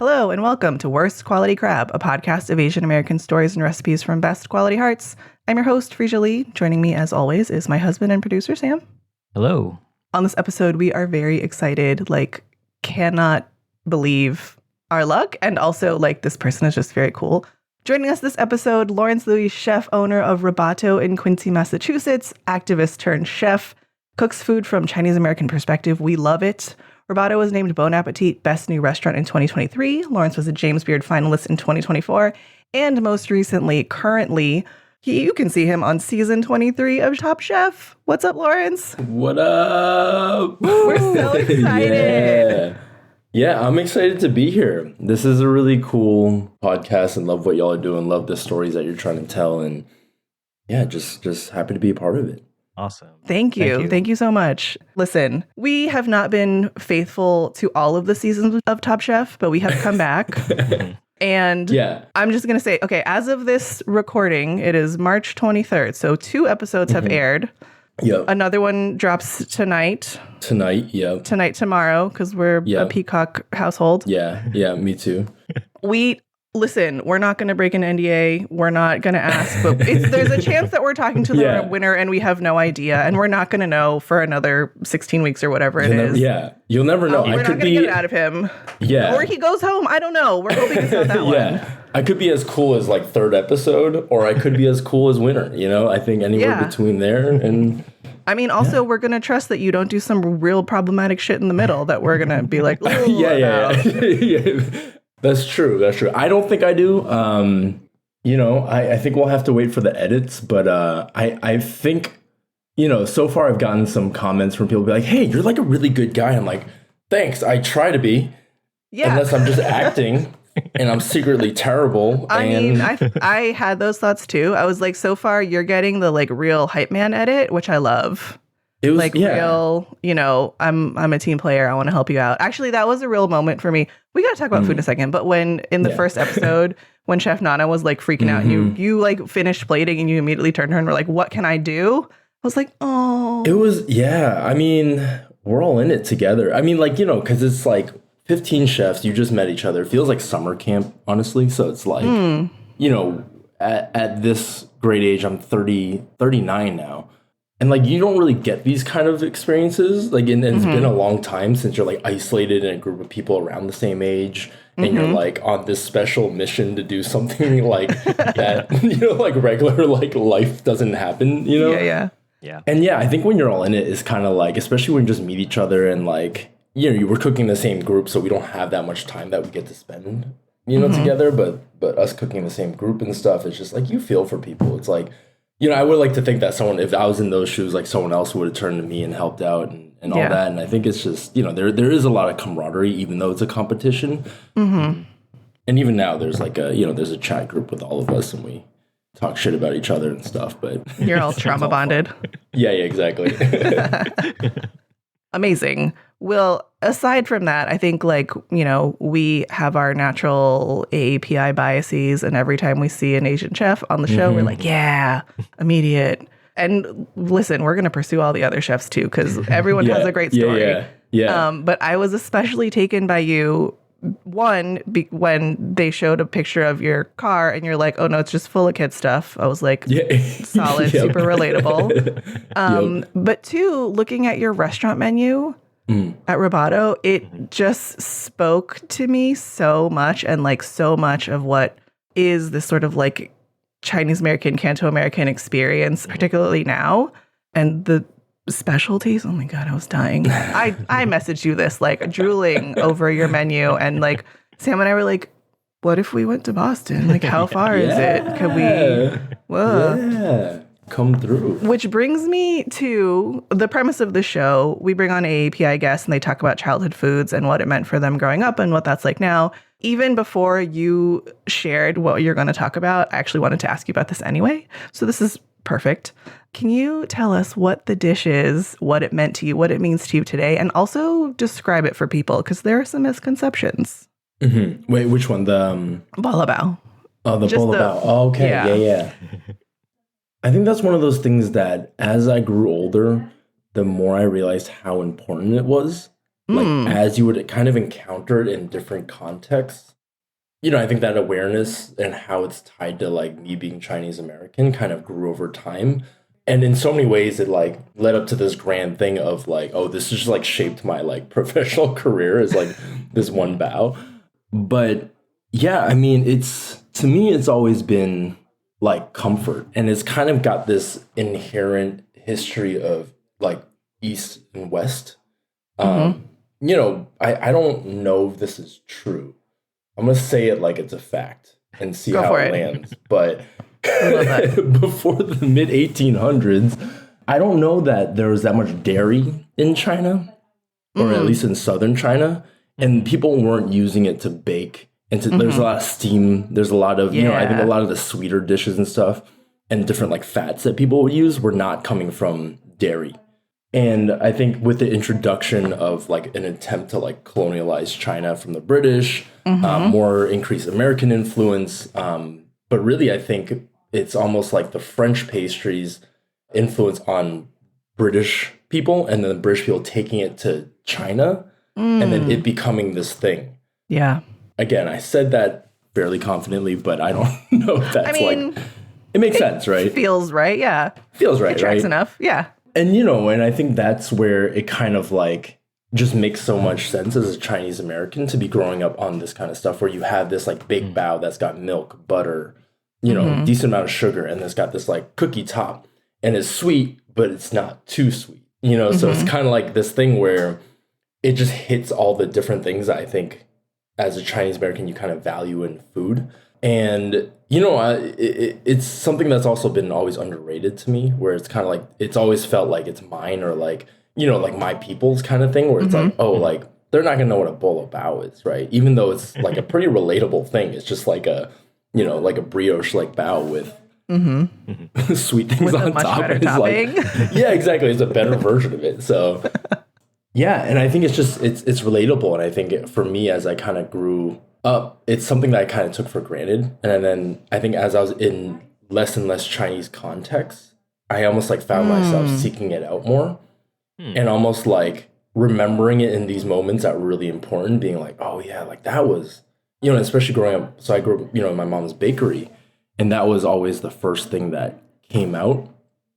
Hello and welcome to Worst Quality Crab, a podcast of Asian American stories and recipes from best quality hearts. I'm your host, Frisia Lee. Joining me as always is my husband and producer, Sam. Hello. On this episode, we are very excited, cannot believe our luck. And also, this person is just very cool. Joining us this episode, Laurence Louie, chef owner of Robato in Quincy, Massachusetts, activist turned chef, cooks food from Chinese American perspective. We love it. Robato was named Bon Appetit Best New Restaurant in 2023. Laurence was a James Beard finalist in 2024. And most recently, currently, you can see him on season 23 of Top Chef. What's up, Laurence? What up? We're so excited. Yeah, I'm excited to be here. This is a really cool podcast and love what y'all are doing. Love the stories that you're trying to tell. And yeah, just happy to be a part of it. Awesome. Thank you. Thank you so much. Listen, we have not been faithful to all of the seasons of Top Chef, but we have come back. And yeah. I'm just going to say, okay, as of this recording, it is March 23rd. So 2 episodes have aired. Yep. Another one drops tonight. Yep. Tonight, tomorrow, because we're a Peacock household. Yeah, me too. Listen, we're not going to break an NDA. We're not going to ask, but there's a chance that we're talking to the winner and we have no idea. And we're not going to know for another 16 weeks or whatever it is. Yeah, you'll never know. We're not going to get it out of him. Yeah. Or he goes home. I don't know. We're hoping it's not that one. I could be as cool as 3rd episode, or I could be as cool as winner. I think anywhere between there. And I mean, also, we're going to trust that you don't do some real problematic shit in the middle that we're going to be like, yeah. That's true. I don't think I do. I think we'll have to wait for the edits, but I think, so far I've gotten some comments from people be like, hey, you're a really good guy. I'm like, thanks. I try to be. Yeah. Unless I'm just acting and I'm secretly terrible. I had those thoughts too. I was like, so far you're getting the real hype man edit, which I love. It was real, I'm a team player. I want to help you out. Actually, that was a real moment for me. We got to talk about food in a second. But when in the first episode, when Chef Nana was freaking out, you finished plating and you immediately turned to her and were like, what can I do? I was like, oh. It was, I mean, we're all in it together. I mean, because it's 15 chefs. You just met each other. It feels like summer camp, honestly. So it's at this great age, I'm 39 now. And you don't really get these kind of experiences. And it's been a long time since you're isolated in a group of people around the same age. And you're on this special mission to do something that, regular life doesn't happen, Yeah. And I think when you're all in it, it's kind of especially when you just meet each other and you were cooking the same group. So we don't have that much time that we get to spend, together. But us cooking the same group and stuff, it's just you feel for people. It's I would like to think that if I was in those shoes, someone else would have turned to me and helped out and all that. And I think it's just, there is a lot of camaraderie, even though it's a competition. Mm-hmm. And even now there's there's a chat group with all of us and we talk shit about each other and stuff. But you're all trauma bonded. Yeah, exactly. Amazing. Well, aside from that, I think we have our natural AAPI biases, and every time we see an Asian chef on the show, we're like, yeah, immediate. And listen, we're going to pursue all the other chefs too, because everyone has a great story. Yeah. But I was especially taken by you, when they showed a picture of your car and you're like, oh no, it's just full of kid stuff. I was like, solid, super relatable. But 2, looking at your restaurant menu at Robato, it just spoke to me so much, and so much of what is this sort of Chinese American, Canto American experience, particularly now. And the specialties, oh my God, I was dying. I messaged you this, drooling over your menu, and Sam and I were like, what if we went to Boston? How far is it? Could we? Whoa. Yeah. Come through. Which brings me to the premise of the show. We bring on AAPI guests and they talk about childhood foods and what it meant for them growing up and what that's like now. Even before you shared what you're going to talk about, I actually wanted to ask you about this anyway. So this is perfect. Can you tell us what the dish is, what it meant to you, what it means to you today, and also describe it for people? Because there are some misconceptions. Mm-hmm. Wait, which one? The Bolo Bao. Oh, the Bolo Bao. Oh, okay. Yeah. I think that's one of those things that as I grew older, the more I realized how important it was. like as you would kind of encounter it in different contexts. You know, I think that awareness and how it's tied to like me being Chinese American kind of grew over time. And in so many ways, it like led up to this grand thing of like, oh, this just like shaped my like professional career as like this one bao. But yeah, I mean, to me, it's always been like comfort. And it's kind of got this inherent history of like East and West. You know, I don't know if this is true. I'm going to say it like it's a fact and see how it lands. But before the mid 1800s, I don't know that there was that much dairy in China, or at least in southern China. And people weren't using it to bake. And there's a lot of steam. There's a lot of, you know, I think a lot of the sweeter dishes and stuff and different like fats that people would use were not coming from dairy. And I think with the introduction of like an attempt to like colonialize China from the British, more increased American influence. But really, I think it's almost like the French pastries influence on British people and then the British people taking it to China and then it becoming this thing. Yeah. Again, I said that fairly confidently, but I don't know if that's like, it makes sense, right? Feels right. Yeah. Feels right. It tracks right? enough. Yeah. And, you know, and I think that's where it kind of like just makes so much sense as a Chinese American to be growing up on this kind of stuff where you have this like big bao that's got milk, butter, you know, decent amount of sugar, and it's got this like cookie top and it's sweet, but it's not too sweet, you know? So it's kind of like this thing where it just hits all the different things that I think as a Chinese American you kind of value in food. And, you know, it's something that's also been always underrated to me, where it's kind of like, it's always felt like it's mine or like, you know, like my people's kind of thing, where it's like, oh, like, they're not going to know what a Bolo Bao is, right? Even though it's like a pretty relatable thing. It's just like a, you know, like a brioche like bao with sweet things with on a much top. better It's topping. like, yeah, exactly. It's a better version of it. So, yeah. And I think it's just, it's relatable. And I think for me, as I kind of grew up, it's something that I kind of took for granted. And then I think as I was in less and less Chinese context, I almost like found myself seeking it out more and almost like remembering it in these moments that were really important, being like, oh yeah, like that was, you know, especially growing up. So I grew up, you know, in my mom's bakery, and that was always the first thing that came out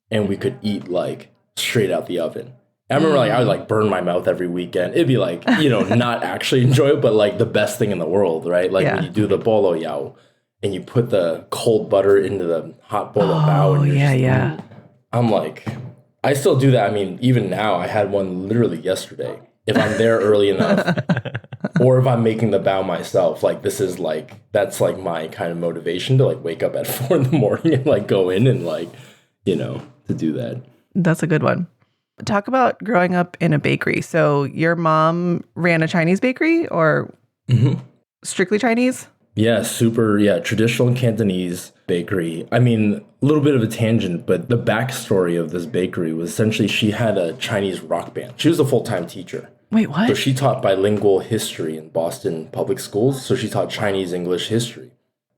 and we could eat like straight out the oven. I remember like I would like burn my mouth every weekend. It'd be like, you know, not actually enjoy it, but like the best thing in the world, right? Like when you do the bolo yao and you put the cold butter into the hot bolo bao. And Yeah. I'm like, I still do that. I mean, even now, I had one literally yesterday. If I'm there early enough, or if I'm making the bao myself, like this is like, that's like my kind of motivation to like wake up at 4 a.m. and like go in and like, you know, to do that. That's a good one. Talk about growing up in a bakery. So your mom ran a Chinese bakery or strictly Chinese? Yeah, traditional Cantonese bakery. I mean, a little bit of a tangent, but the backstory of this bakery was essentially she had a Chinese rock band. She was a full-time teacher. Wait, what? So she taught bilingual history in Boston public schools. So she taught Chinese, English, history.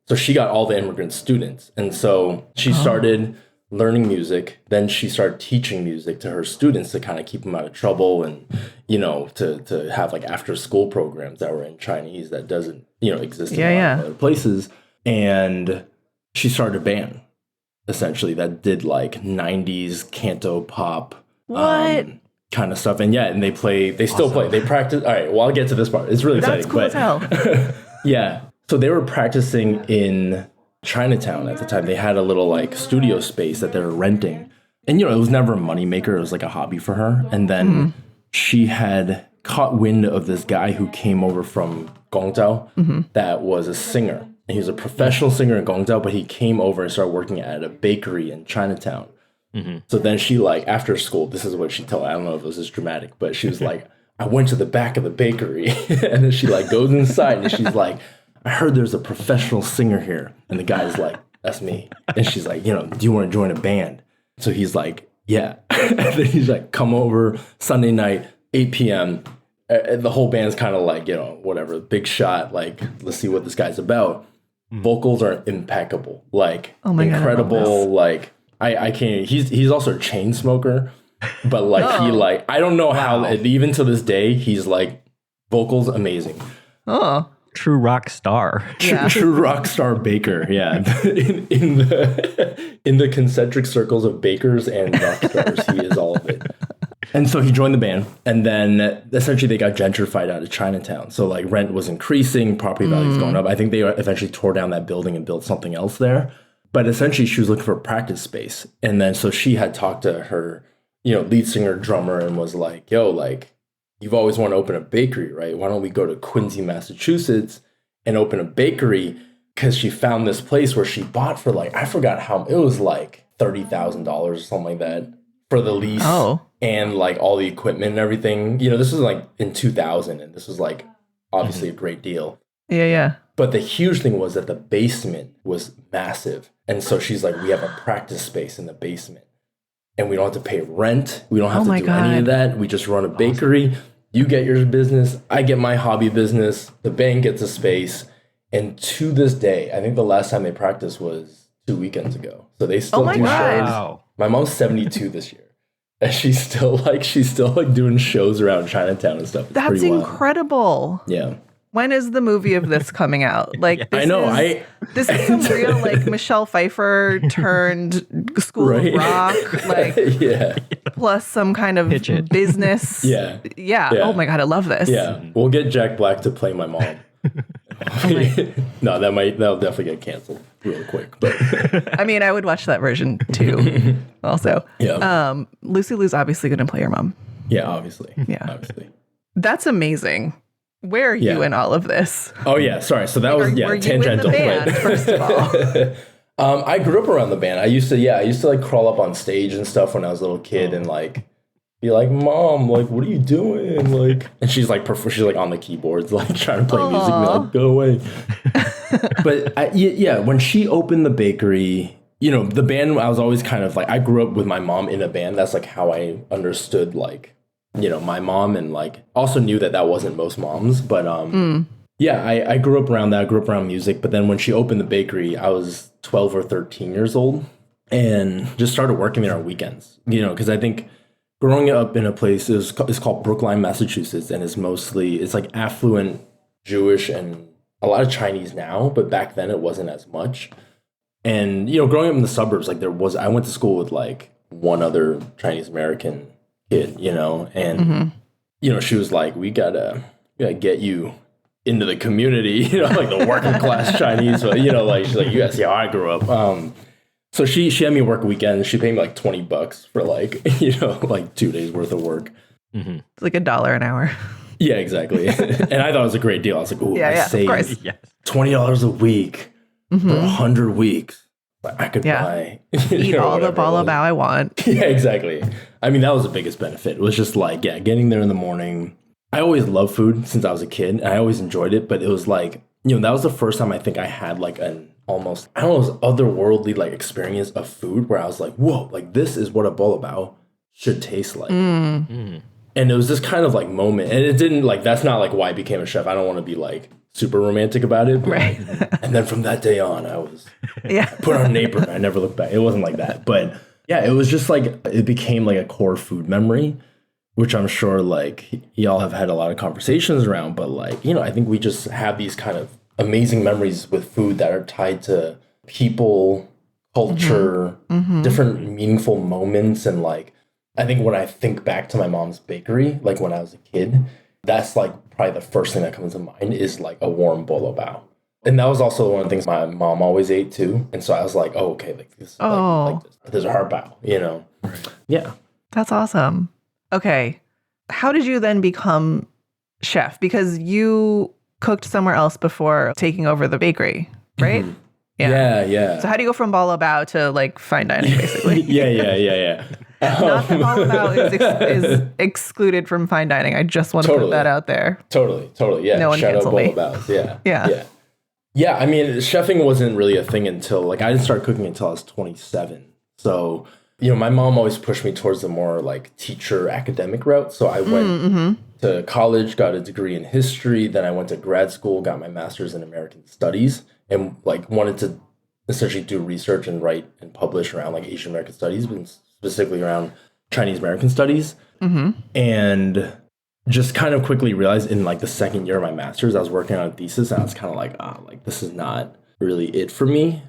So she got all the immigrant students. And so she started learning music. Then she started teaching music to her students to kind of keep them out of trouble and, you know, to have like after school programs that were in Chinese that doesn't, you know, exist in a lot of other places. And she started a band essentially that did like 90s canto pop kind of stuff. And yeah, and they still play. They practice. All right, well, I'll get to this part. It's really exciting. That's cool as hell. Yeah. So they were practicing in Chinatown at the time. They had a little like studio space that they were renting. And, you know, it was never a moneymaker. It was like a hobby for her. And then she had caught wind of this guy who came over from Guangzhou that was a singer. And he was a professional singer in Guangzhou, but he came over and started working at a bakery in Chinatown. So then she like, after school, this is what she told, I don't know if this is dramatic, but she was like, I went to the back of the bakery. And then she like goes inside and she's like, I heard there's a professional singer here. And the guy's like, that's me. And she's like, you know, do you want to join a band? So he's like, yeah. And then he's like, come over Sunday night, 8 p.m. The whole band's kind of like, you know, whatever, big shot. Like, let's see what this guy's about. Vocals are impeccable. Like, incredible. God, like, I can't, he's also a chain smoker. But like he like I don't know how even to this day he's like vocals amazing. Oh. True rock star. True rock star baker, yeah. in the concentric circles of bakers and rock stars, he is all of it. And so he joined the band, and then essentially they got gentrified out of Chinatown. So like rent was increasing, property values going up. I think they eventually tore down that building and built something else there. But essentially she was looking for a practice space. And then so she had talked to her, lead singer, drummer, and was like, yo, like, you've always wanted to open a bakery, right? Why don't we go to Quincy, Massachusetts and open a bakery? Because she found this place where she bought for like, I forgot how, it was like $30,000 or something like that for the lease and like all the equipment and everything. This was like in 2000 and this was like obviously a great deal. Yeah. But the huge thing was that the basement was massive. And so she's like, we have a practice space in the basement. And we don't have to pay rent. We don't have to do any of that. We just run a bakery. You get your business. I get my hobby business. The band gets a space. And to this day, I think the last time they practiced was 2 weekends ago. So they still do shows. Wow. My mom's 72 this year. And she's still doing shows around Chinatown and stuff. It's That's incredible. Yeah. When is the movie of this coming out? Like, I know. This is some real like Michelle Pfeiffer turned School of Rock, like plus some kind of business. Yeah. Oh my God, I love this. Yeah, we'll get Jack Black to play my mom. No, that'll definitely get canceled real quick. But I mean, I would watch that version too. Also, Lucy Liu's obviously going to play your mom. Yeah, obviously. That's amazing. Where are you in all of this? Oh yeah, sorry. So that was tangential. You in the band, first of all? I grew up around the band. I used to like crawl up on stage and stuff when I was a little kid and like be like, Mom, like, what are you doing? Like, and she's like on the keyboards, like trying to play music. And be like, go away. But when she opened the bakery, the band, I was always kind of like, I grew up with my mom in a band. That's like how I understood like, my mom, and like also knew that wasn't most moms, but I grew up around that. I grew up around music. But then when she opened the bakery, I was 12 or 13 years old and just started working there on weekends, because I think growing up in a place is called Brookline, Massachusetts, and it's like affluent Jewish and a lot of Chinese now, but back then it wasn't as much. And, growing up in the suburbs, like I went to school with like one other Chinese American kid, and she was like, we gotta get you into the community, like the working class Chinese, but like she's like, you guys see how I grew up. So she had me work weekends. She paid me like $20 for like like 2 days worth of work. Mm-hmm. It's like $1 an hour. Yeah, exactly. And I thought it was a great deal. I was like, oh, I saved $20 a week for 100 weeks. I could buy eat all the Bolo Bao I want. Yeah, exactly. I mean, that was the biggest benefit. It was just like, getting there in the morning. I always loved food since I was a kid, and I always enjoyed it. But it was like, that was the first time I think I had like an almost, I don't know, it was otherworldly like experience of food where I was like, whoa, like this is what a Bolo Bao should taste like. And it was this kind of like moment, and it didn't like, that's not like why I became a chef. I don't want to be like super romantic about it. But right. And then from that day on, I was put on an apron. I never looked back. It wasn't like that. But yeah, it was just like, it became like a core food memory, which I'm sure like y'all have had a lot of conversations around. But like, I think we just have these kind of amazing memories with food that are tied to people, culture, different meaningful moments. And like, I think when I think back to my mom's bakery, like when I was a kid, that's like probably the first thing that comes to mind is like a warm Bolo Bao. And that was also one of the things my mom always ate too. And so I was like, oh, okay, like this is like this. There's a hard bao, Right. Yeah. That's awesome. Okay. How did you then become chef? Because you cooked somewhere else before taking over the bakery, right? Yeah. So how do you go from Bolo Bao to like fine dining, basically? Yeah. Not that Bolo Bao is excluded from fine dining. I just want to put that out there. Totally. Yeah. No one cancel me. Bolo Baos. Yeah. I mean, chefing wasn't really a thing until like I didn't start cooking until I was 27. So, my mom always pushed me towards the more like teacher academic route. So I went to college, got a degree in history. Then I went to grad school, got my master's in American studies, and like wanted to essentially do research and write and publish around like Asian American studies, but specifically around Chinese American studies. And just kind of quickly realized in like the second year of my master's, I was working on a thesis and I was kind of like, like this is not really it for me.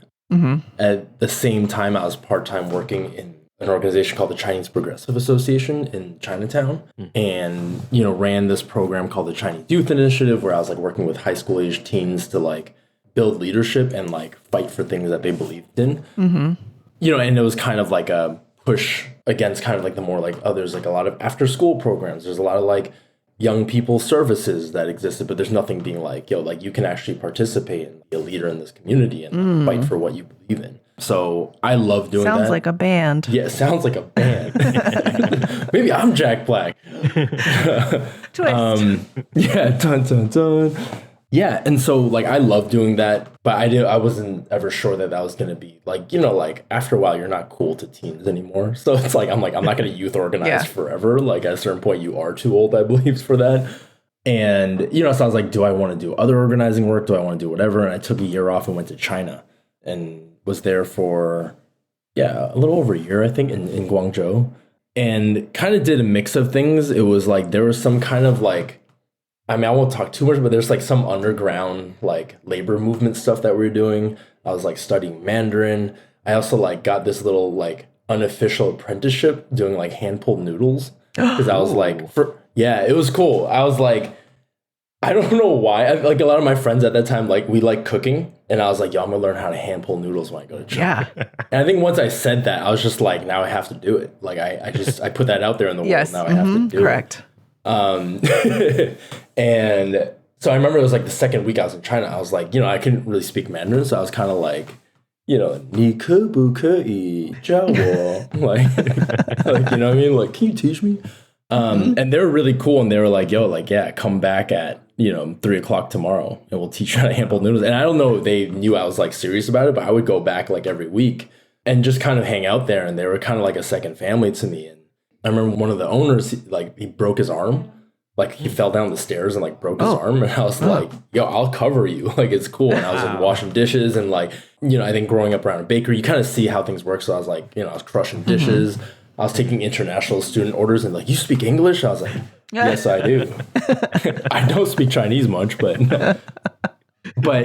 At the same time, I was part-time working in an organization called the Chinese Progressive Association in Chinatown, and ran this program called the Chinese Youth Initiative, where I was like working with high school age teens to like build leadership and like fight for things that they believed in. And it was kind of like a push against kind of like the more like there's like a lot of after school programs. There's a lot of like young people services that existed, but there's nothing being like, like you can actually participate and be a leader in this community and fight for what you believe in. So I love doing that. Sounds like a band. Yeah, it sounds like a band. Maybe I'm Jack Black. Twist. Yeah, dun dun dun. Yeah, and so like I love doing that, but I wasn't ever sure that was going to be like, like after a while you're not cool to teens anymore. So it's like I'm not going to youth organize forever. Like at a certain point you are too old, I believe, for that. And so I was like, do I want to do other organizing work? Do I want to do whatever? And I took a year off and went to China and was there for a little over a year, I think, in Guangzhou, and kind of did a mix of things. It was like there was some kind of like, I won't talk too much, but there's like some underground like labor movement stuff that we were doing. I was like studying Mandarin. I also like got this little like unofficial apprenticeship doing like hand pulled noodles because I was like, it was cool. I was like, I don't know why. Like a lot of my friends at that time, like we like cooking, and I was like, I'm gonna learn how to hand pull noodles when I go to China. Yeah. And I think once I said that, I was just like, now I have to do it. Like I put that out there in the world. Now I have to do it. And so I remember it was like the second week I was in China, I was like, I couldn't really speak Mandarin. So I was kind of like, ni ke bu ke yi jia wo. Like, you know what I mean? Like, can you teach me? And they were really cool. And they were like, come back at, 3:00 tomorrow and we'll teach you how to hand pull noodles. And I don't know if they knew I was like serious about it, but I would go back like every week and just kind of hang out there. And they were kind of like a second family to me. And I remember one of the owners, he broke his arm. Like he fell down the stairs and like broke his arm. And I was like, I'll cover you. Like, it's cool. And I was like washing dishes and like, I think growing up around a bakery, you kind of see how things work. So I was like, I was crushing dishes. I was taking international student orders and like, you speak English? I was like, yes, I do. I don't speak Chinese much, but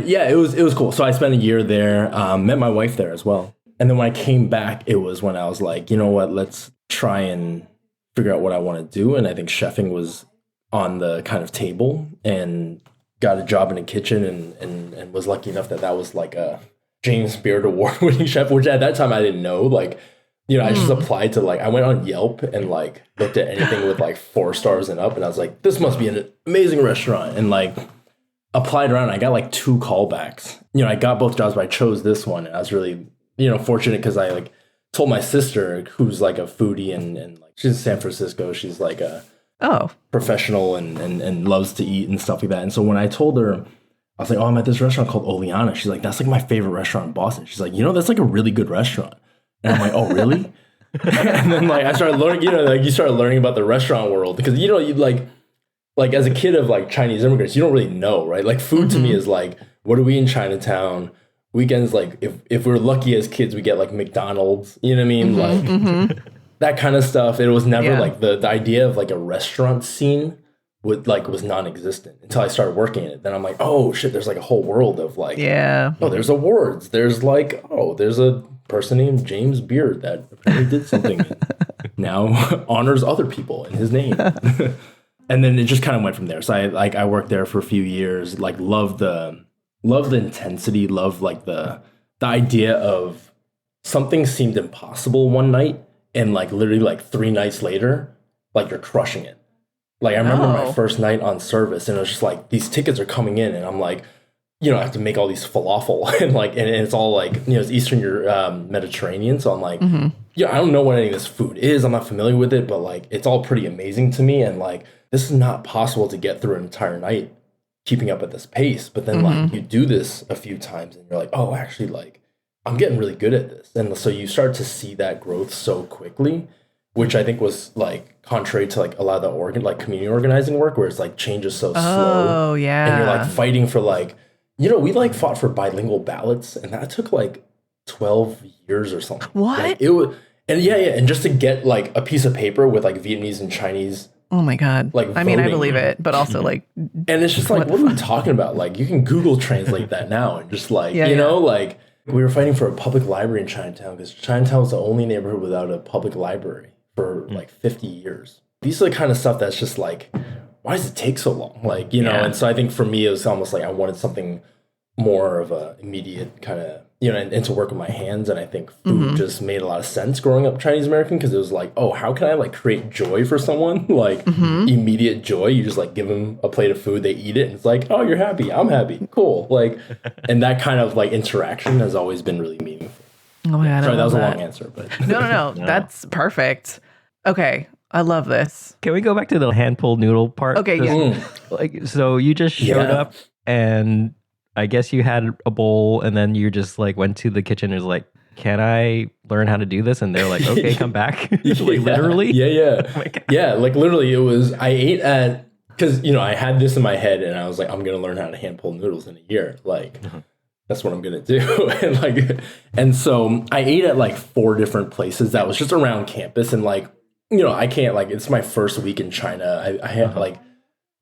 yeah, it was cool. So I spent a year there, met my wife there as well. And then when I came back, it was when I was like, you know what, let's try and figure out what I want to do. And I think chefing was on the kind of table, and got a job in a kitchen and was lucky enough that was like a James Beard Award winning chef, which at that time I didn't know. Like, I just applied to I went on Yelp and like looked at anything with like 4 stars and up, and I was like, this must be an amazing restaurant, and like applied around. I got like 2 callbacks. I got both jobs, but I chose this one, and I was really fortunate because I like told my sister, who's like a foodie and like she's in San Francisco. She's like a professional and loves to eat and stuff like that. And so when I told her, I was like, I'm at this restaurant called Oleana. She's like, that's like my favorite restaurant in Boston. She's like, that's like a really good restaurant. And I'm like, oh, really? And then like I started learning, like you started learning about the restaurant world because you like as a kid of like Chinese immigrants, you don't really know, right? Like food to me is like, what are we in Chinatown? Weekends, like if we're lucky as kids, we get like McDonald's, you know what I mean? Like that kind of stuff. It was never like the idea of like a restaurant scene was non-existent until I started working in it. Then I'm like, oh shit, there's like a whole world of like, oh, there's awards. There's like, oh, there's a person named James Beard that apparently did something and now honors other people in his name. And then it just kind of went from there. So I worked there for a few years, like love the intensity, love like the idea of something seemed impossible one night and like literally like 3 nights later, like you're crushing it. Like I remember my first night on service and it was just like these tickets are coming in and I'm like, I have to make all these falafel and like, and it's all like, it's Eastern Mediterranean. So I'm like, I don't know what any of this food is. I'm not familiar with it, but like, it's all pretty amazing to me. And like, this is not possible to get through an entire night keeping up at this pace. But then like you do this a few times and you're like, oh, actually like I'm getting really good at this. And so you start to see that growth so quickly, which I think was like contrary to like a lot of the community organizing work where it's like change is so slow. Oh yeah. And you're like fighting for like, we like fought for bilingual ballots and that took like 12 years or something. What? Like, it was, And and just to get like a piece of paper with like Vietnamese and Chinese. Oh my God. Like, I mean, I believe it, but also like, and it's just like, what are we talking about? Like, you can Google translate that now and just like, you know, like we were fighting for a public library in Chinatown because Chinatown was the only neighborhood without a public library for like 50 years. These are the kind of stuff that's just like, why does it take so long? Like, you know, and so I think for me, it was almost like I wanted something more of a immediate kind of, you know, and to work with my hands. And I think food just made a lot of sense growing up Chinese American because it was like, oh, how can I like create joy for someone? Like immediate joy. You just like give them a plate of food, they eat it, and it's like, oh, you're happy, I'm happy, cool. Like, and that kind of like interaction has always been really meaningful. Oh my God, sorry, that was a long answer, but no, that's perfect. Okay, I love this. Can we go back to the hand pulled noodle part? Okay, yeah. Like, so you just showed up and I guess you had a bowl and then you just like went to the kitchen and was like, can I learn how to do this? And they're like, okay, come back. Like literally? Yeah. Oh my God. Yeah, like literally it was, I ate at, because, you know, I had this in my head and I was like, I'm going to learn how to hand pull noodles in a year. Like, that's what I'm going to do. and so I ate at like 4 different places that was just around campus. And like, you know, I can't like, it's my first week in China. I had like,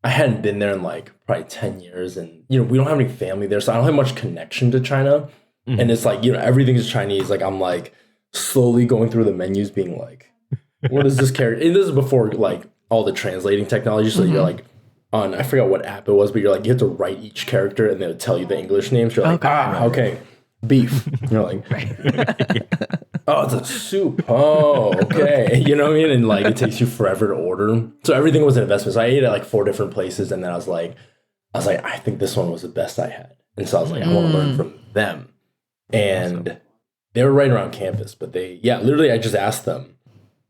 I hadn't been there in like probably 10 years and, you know, we don't have any family there. So I don't have much connection to China. And it's like, you know, everything is Chinese. Like I'm like slowly going through the menus being like, what is this character? And this is before like all the translating technology. So you're like on, I forgot what app it was, but you're like, you have to write each character and they'll tell you the English names. You're like, okay, beef. And you're like, oh, it's a soup. Oh, okay. You know what I mean? And like, it takes you forever to order. So everything was an investment. So I ate at like 4 different places. And then I was like, I think this one was the best I had. And so I was like, I want to learn from them. And they were right around campus, but they, literally I just asked them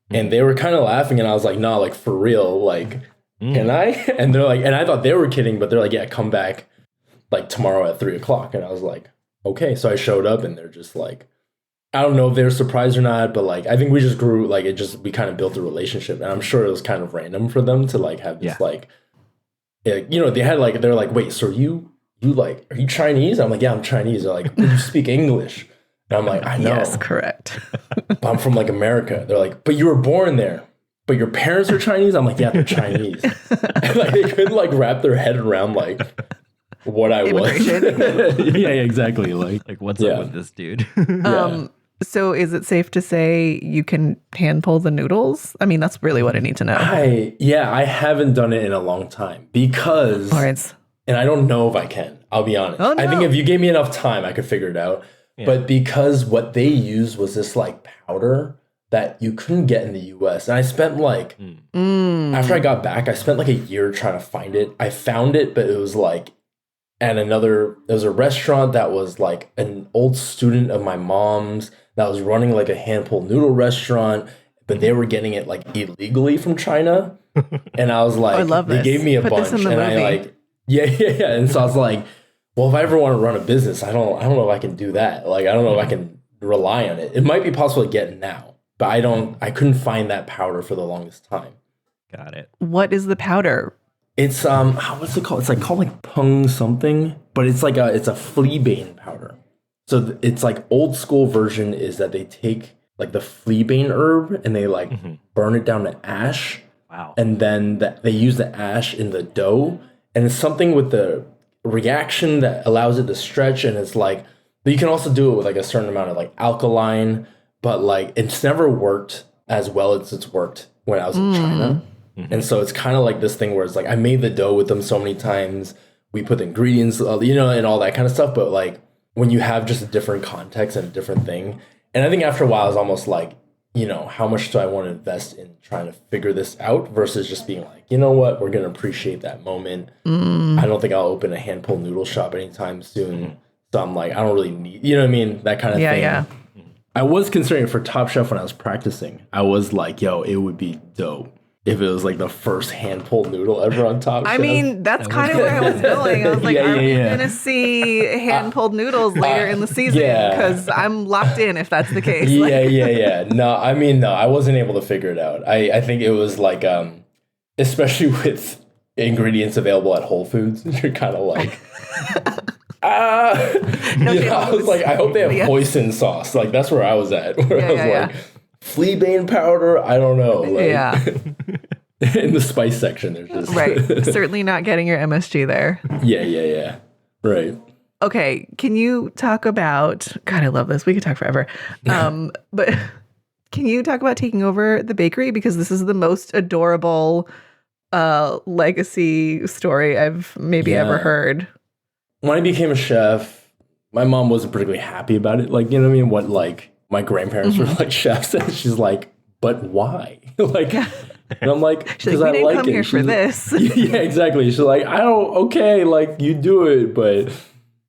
and they were kind of laughing and I was like, no, like for real, like, can I? And they're like, and I thought they were kidding, but they're like, yeah, come back like tomorrow at 3:00. And I was like, okay. So I showed up and they're just like, I don't know if they were surprised or not, but like, I think we just grew, like we kind of built a relationship and I'm sure it was kind of random for them to like have this like, you know, they're like, wait, so you like, are you Chinese? I'm like, yeah, I'm Chinese. They're like, you speak English. And I'm like, I know. Yes, correct. But I'm from like America. They're like, but you were born there. But your parents are Chinese? I'm like, yeah, they're Chinese. And like they couldn't like wrap their head around like what I was. Yeah, exactly. Like what's up with this dude? So is it safe to say you can hand pull the noodles? I mean, that's really what I need to know. I haven't done it in a long time because Laurence. And I don't know if I can. I'll be honest. Oh, no. I think if you gave me enough time, I could figure it out. Yeah. But because what they used was this like powder that you couldn't get in the US. And I spent like, after I got back, I spent like a year trying to find it. I found it, but it was like there was a restaurant that was like an old student of my mom's that was running like a hand pulled noodle restaurant, but they were getting it like illegally from China. And I was like, I love this. They gave me a bunch and I like, yeah. And so I was like, well, if I ever want to run a business, I don't know if I can do that. Like, I don't know if I can rely on it. It might be possible to get now, but I couldn't find that powder for the longest time. Got it. What is the powder? It's, what's it called? It's like called like pung something, but it's like it's a fleabane powder. So it's like old school version is that they take like the fleabane herb and they like burn it down to ash. Wow. And then they use the ash in the dough. And it's something with the reaction that allows it to stretch. And it's like, but you can also do it with like a certain amount of like alkaline, but like it's never worked as well as it's worked when I was in China. And so it's kind of like this thing where it's like, I made the dough with them so many times. We put the ingredients, you know, and all that kind of stuff. But like when you have just a different context and a different thing. And I think after a while, it's almost like, you know, how much do I want to invest in trying to figure this out versus just being like, you know what, we're going to appreciate that moment. I don't think I'll open a hand pulled noodle shop anytime soon. So I'm like, I don't really need, you know what I mean? That kind of thing. Yeah. I was considering it for Top Chef when I was practicing. I was like, yo, it would be dope if it was like the first hand pulled noodle ever on Top Chef. I mean, that's kind of where I was going. I was like, are we going to see hand pulled noodles later in the season? Because I'm locked in if that's the case. Yeah. No, I mean, no, I wasn't able to figure it out. I think it was like, especially with ingredients available at Whole Foods, you're kind of like, I was like, I hope they have hoisin sauce. Like, that's where I was at. Where I was like, fleabane powder. I don't know. Like, Yeah. in the spice section, there's just Right. Certainly not getting your MSG there. Yeah. Right. Okay. Can you talk about, God, I love this. We could talk forever. But can you talk about taking over the bakery? Because this is the most adorable legacy story I've maybe ever heard. When I became a chef, my mom wasn't particularly happy about it. Like, you know what I mean? What, like, my grandparents were like chefs, and she's like, but why? Like, and I'm like, because I like it. Come here for this. Yeah, exactly. She's like, okay, like, you do it, but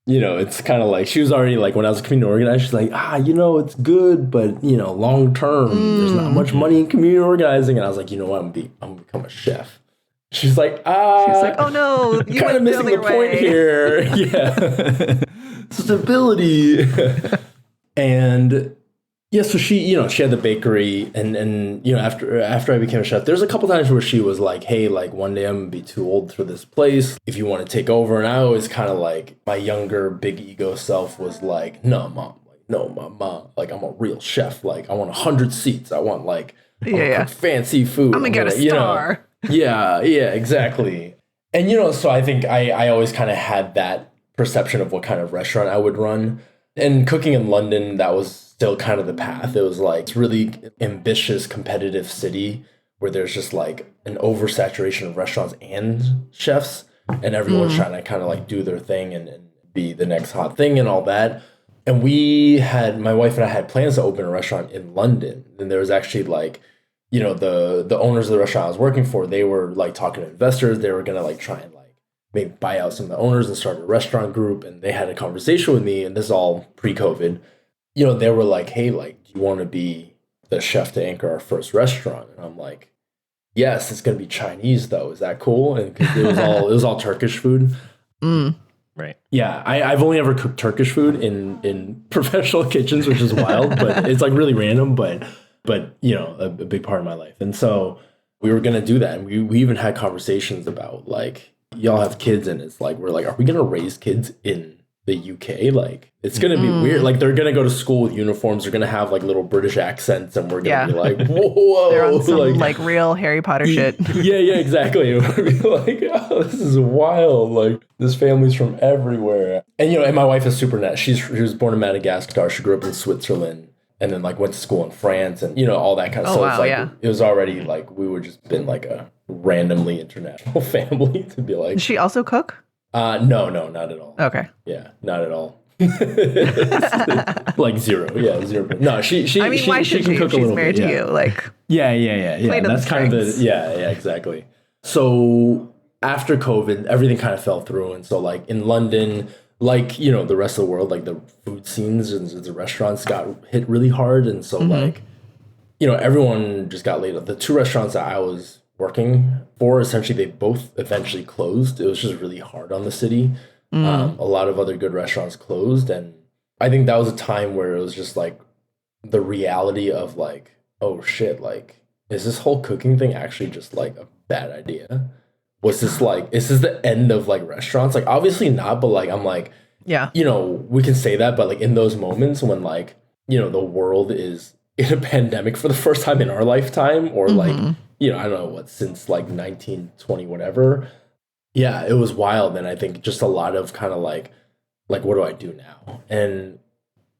you know, it's kind of like, she was already like, when I was a community organizer, she's like, you know, it's good, but you know, long term, there's not much money in community organizing. And I was like, you know what, I'm gonna become a chef. She's like, she's like, oh no, you kind of missing the point here. Yeah. Stability. And yeah, so she, you know, she had the bakery, and you know, after I became a chef, there's a couple times where she was like, hey, like, one day I'm gonna be too old for this place if you want to take over. And I always kind of like, my younger big ego self was like, no, mom, like, no, mom, like, I'm a real chef. Like, I want 100 seats. I want like, cook fancy food. I'm gonna get a star. Yeah, exactly. And, you know, so I think I always kind of had that perception of what kind of restaurant I would run. And cooking in London, that was still kind of the path. It was like, it's really ambitious, competitive city where there's just like an oversaturation of restaurants and chefs, and everyone's trying to kind of like do their thing and be the next hot thing and all that. And my wife and I had plans to open a restaurant in London. And there was actually like, you know, the owners of the restaurant I was working for, they were like talking to investors. They were going to like try and like maybe buy out some of the owners and start a restaurant group. And they had a conversation with me, and this is all pre-COVID. You know, they were like, hey, like, do you want to be the chef to anchor our first restaurant? And I'm like, yes, it's going to be Chinese though. Is that cool? And cause it was all Turkish food. Right. Yeah. I've only ever cooked Turkish food in professional kitchens, which is wild, but it's like really random, but you know, a big part of my life. And so we were going to do that. And we even had conversations about like, y'all have kids, and it's like, we're like, are we going to raise kids in the UK? Like, it's going to be weird. Like, they're going to go to school with uniforms. They're going to have like little British accents, and we're going to be like, whoa. They're on some like real Harry Potter shit. Yeah, exactly. We're be like, oh, this is wild. Like, this family's from everywhere. And, you know, and my wife is super nice. She was born in Madagascar. She grew up in Switzerland, and then like went to school in France, and, you know, all that kind of stuff. Wow, it's like, it was already like, we would just been like a randomly international family to be like. Does she also cook? No, not at all. Okay. Yeah, not at all. Like zero. Yeah, 0. No, she I mean, why should she can cook a little bit. She's married to you. Like, yeah. That's kind of the exactly. So after COVID, everything kind of fell through, and so like in London, like, you know, the rest of the world, like the food scenes and the restaurants got hit really hard, and so like, you know, everyone just got laid off. The 2 restaurants that I was working for, essentially, they both eventually closed. It was just really hard on the city. A lot of other good restaurants closed, and I think that was a time where it was just like the reality of like, oh shit, like, is this whole cooking thing actually just like a bad idea? Was this like, is this the end of like restaurants? Like, obviously not, but like, I'm like, yeah, you know, we can say that, but like in those moments when like, you know, the world is in a pandemic for the first time in our lifetime, or like, you know, I don't know what, since like 1920, whatever. Yeah, it was wild. And I think just a lot of kind of like, what do I do now? And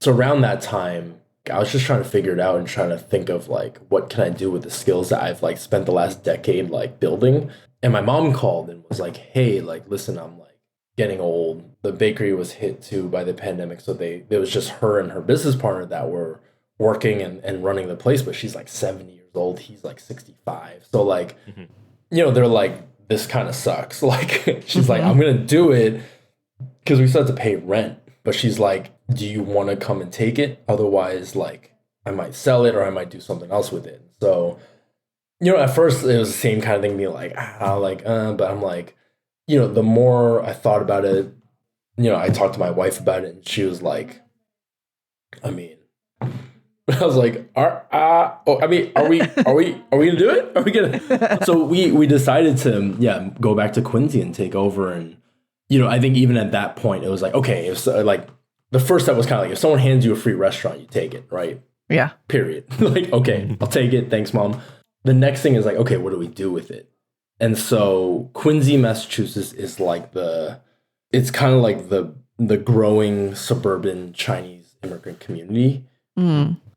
so around that time, I was just trying to figure it out and trying to think of like, what can I do with the skills that I've like spent the last decade like building? And my mom called and was like, hey, like, listen, I'm like getting old. The bakery was hit too by the pandemic. So it was just her and her business partner that were working and running the place, but she's like 70 years old. He's like 65. So like, you know, they're like, this kind of sucks. Like, she's like, I'm going to do it because we still have to pay rent. But she's like, do you want to come and take it? Otherwise, like, I might sell it or I might do something else with it. So, you know, at first it was the same kind of thing, being like, but I'm like, you know, the more I thought about it, you know, I talked to my wife about it, and she was like, I mean, I was like, are we gonna do it? Are we gonna? So we decided to go back to Quincy and take over. And, you know, I think even at that point it was like, okay, if so, like the first step was kind of like, if someone hands you a free restaurant, you take it, right? Yeah. Period. Like, okay, I'll take it. Thanks, Mom. The next thing is like, okay, what do we do with it? And so Quincy, Massachusetts is like it's kind of like the growing suburban Chinese immigrant community.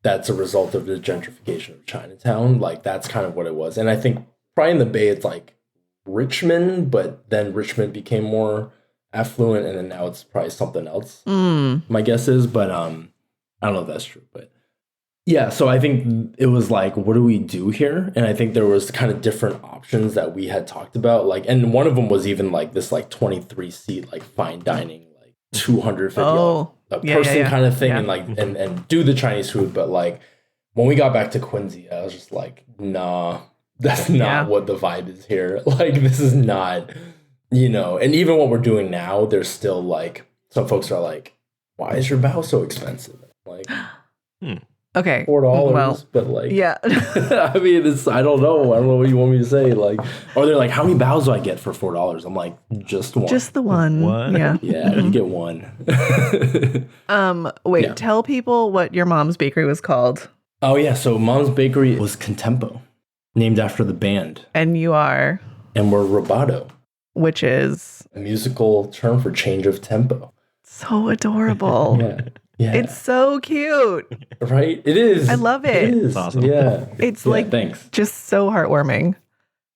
That's a result of the gentrification of Chinatown. Like, that's kind of what it was. And I think probably in the Bay, it's like Richmond, but then Richmond became more affluent, and then now it's probably something else. My guess is, but I don't know if that's true, but yeah. So I think it was like, what do we do here? And I think there was kind of different options that we had talked about, like, and one of them was even like this like 23 seat like fine dining, like 250 a person kind of thing, and like and do the Chinese food. But like when we got back to Quincy, I was just like, nah, that's not what the vibe is here. Like, this is not, and even what we're doing now, there's still like some folks are like, why is your bao so expensive? Like, okay, $4, well, but like, yeah. I mean, I don't know what you want me to say. Like, or they're like, how many baos do I get for $4? I'm like, just one. Just the one. Yeah. Yeah, you get one. Wait, tell people what your mom's bakery was called. Oh yeah, so Mom's Bakery was Contempo, named after the band. And you are? And we're rubato, which is a musical term for change of tempo. So adorable. Yeah. It's so cute. Right? It is. I love it. It is. It's awesome. Yeah. It's like thanks. Just so heartwarming.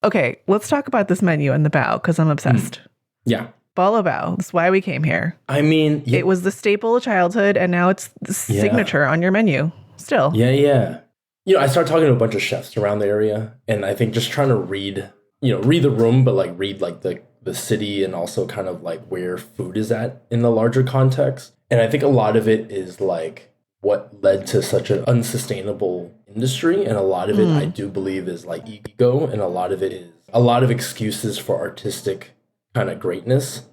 Okay, let's talk about this menu and the bao, because I'm obsessed. Yeah. Bolo Bao. That's why we came here. I mean, it was the staple of childhood, and now it's the signature on your menu still. Yeah. I started talking to a bunch of chefs around the area, and I think just trying to read the room, but like read like the city, and also kind of like where food is at in the larger context. And I think a lot of it is like what led to such an unsustainable industry. And a lot of it, I do believe, is like ego. And a lot of it is a lot of excuses for artistic kind of greatness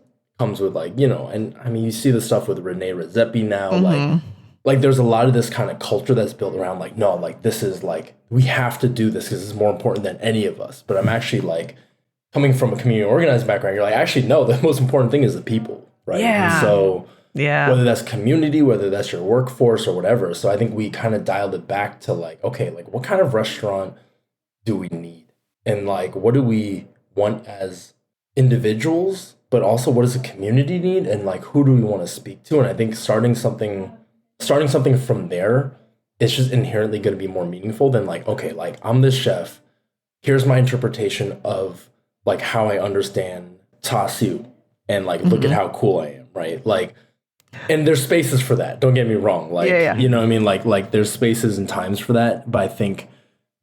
comes with like, and I mean, you see the stuff with Rene Redzepi now, like there's a lot of this kind of culture that's built around like, no, like this is like, we have to do this because it's more important than any of us. But I'm actually like coming from a community organized background, you're like, actually, no, the most important thing is the people, right? Yeah. And so whether that's community, whether that's your workforce or whatever. So I think we kind of dialed it back to like, okay, like what kind of restaurant do we need? And like, what do we want as individuals, but also what does the community need? And like, who do we want to speak to? And I think starting something from there, it's just inherently going to be more meaningful than like, okay, like I'm this chef, here's my interpretation of like how I understand ta siu, and like, look at how cool I am, right? Like, and there's spaces for that. Don't get me wrong. Like, you know what I mean? Like there's spaces and times for that. But I think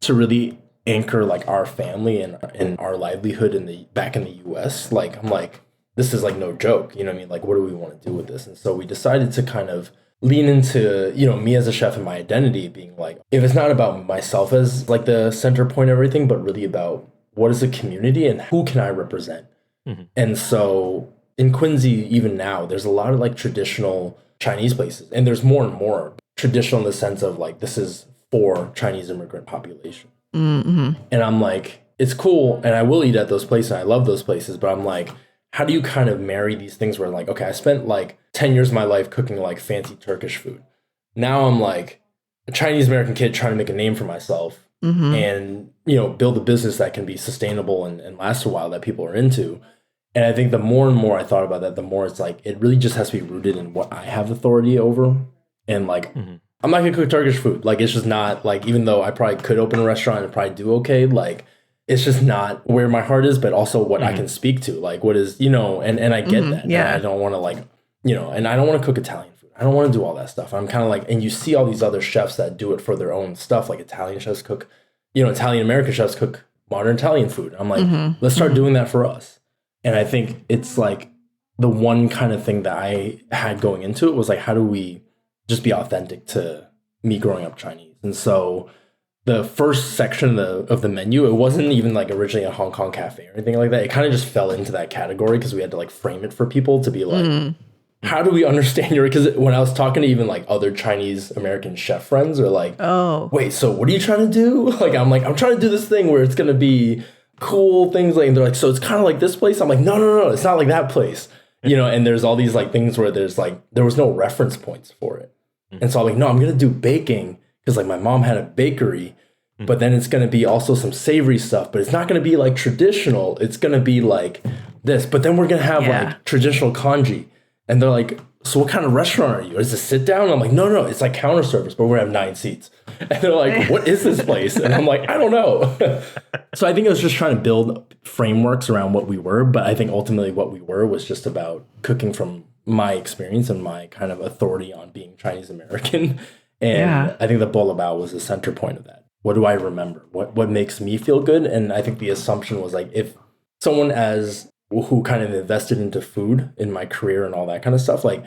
to really anchor like our family and our livelihood back in the US, like I'm like, this is like no joke. You know what I mean? Like, what do we want to do with this? And so we decided to kind of lean into, me as a chef and my identity being like, if it's not about myself as like the center point of everything, but really about what is the community and who can I represent? And so in Quincy, even now, there's a lot of like traditional Chinese places, and there's more and more traditional in the sense of like, this is for Chinese immigrant population. And I'm like, it's cool. And I will eat at those places. And I love those places, but I'm like, how do you kind of marry these things where like, okay, I spent like 10 years of my life cooking like fancy Turkish food. Now I'm like a Chinese American kid trying to make a name for myself and, build a business that can be sustainable and last a while that people are into. And I think the more and more I thought about that, the more it's like, it really just has to be rooted in what I have authority over. And like, I'm not going to cook Turkish food. Like, it's just not like, even though I probably could open a restaurant and probably do okay, like, it's just not where my heart is, but also what I can speak to. Like, what is, and I get that. Yeah. And I don't want to like, and I don't want to cook Italian food. I don't want to do all that stuff. I'm kind of like, and you see all these other chefs that do it for their own stuff. Like Italian chefs cook, Italian American chefs cook modern Italian food. I'm like, let's start doing that for us. And I think it's like the one kind of thing that I had going into it was like, how do we just be authentic to me growing up Chinese? And so the first section of the menu, it wasn't even like originally a Hong Kong cafe or anything like that. It kind of just fell into that category because we had to like frame it for people to be like, how do we understand your, because when I was talking to even like other Chinese American chef friends are like, oh, wait, so what are you trying to do? Like, I'm trying to do this thing where it's going to be cool things. Like, and they're like, so it's kind of like this place. I'm like, no, it's not like that place. And there's all these like things where there's like, there was no reference points for it. And so I'm like, no, I'm going to do baking because like my mom had a bakery, but then it's going to be also some savory stuff, but it's not going to be like traditional. It's going to be like this, but then we're going to have like traditional congee. And they're like, so what kind of restaurant are you? Is it sit down? And I'm like, no, it's like counter service, but we're going to have 9 seats. And they're like, what is this place? And I'm like, I don't know. So I think it was just trying to build frameworks around what we were. But I think ultimately what we were was just about cooking from my experience and my kind of authority on being Chinese American. And I think the Bolo Bao was the center point of that. What do I remember? What makes me feel good? And I think the assumption was like, if someone who kind of invested into food in my career and all that kind of stuff, like,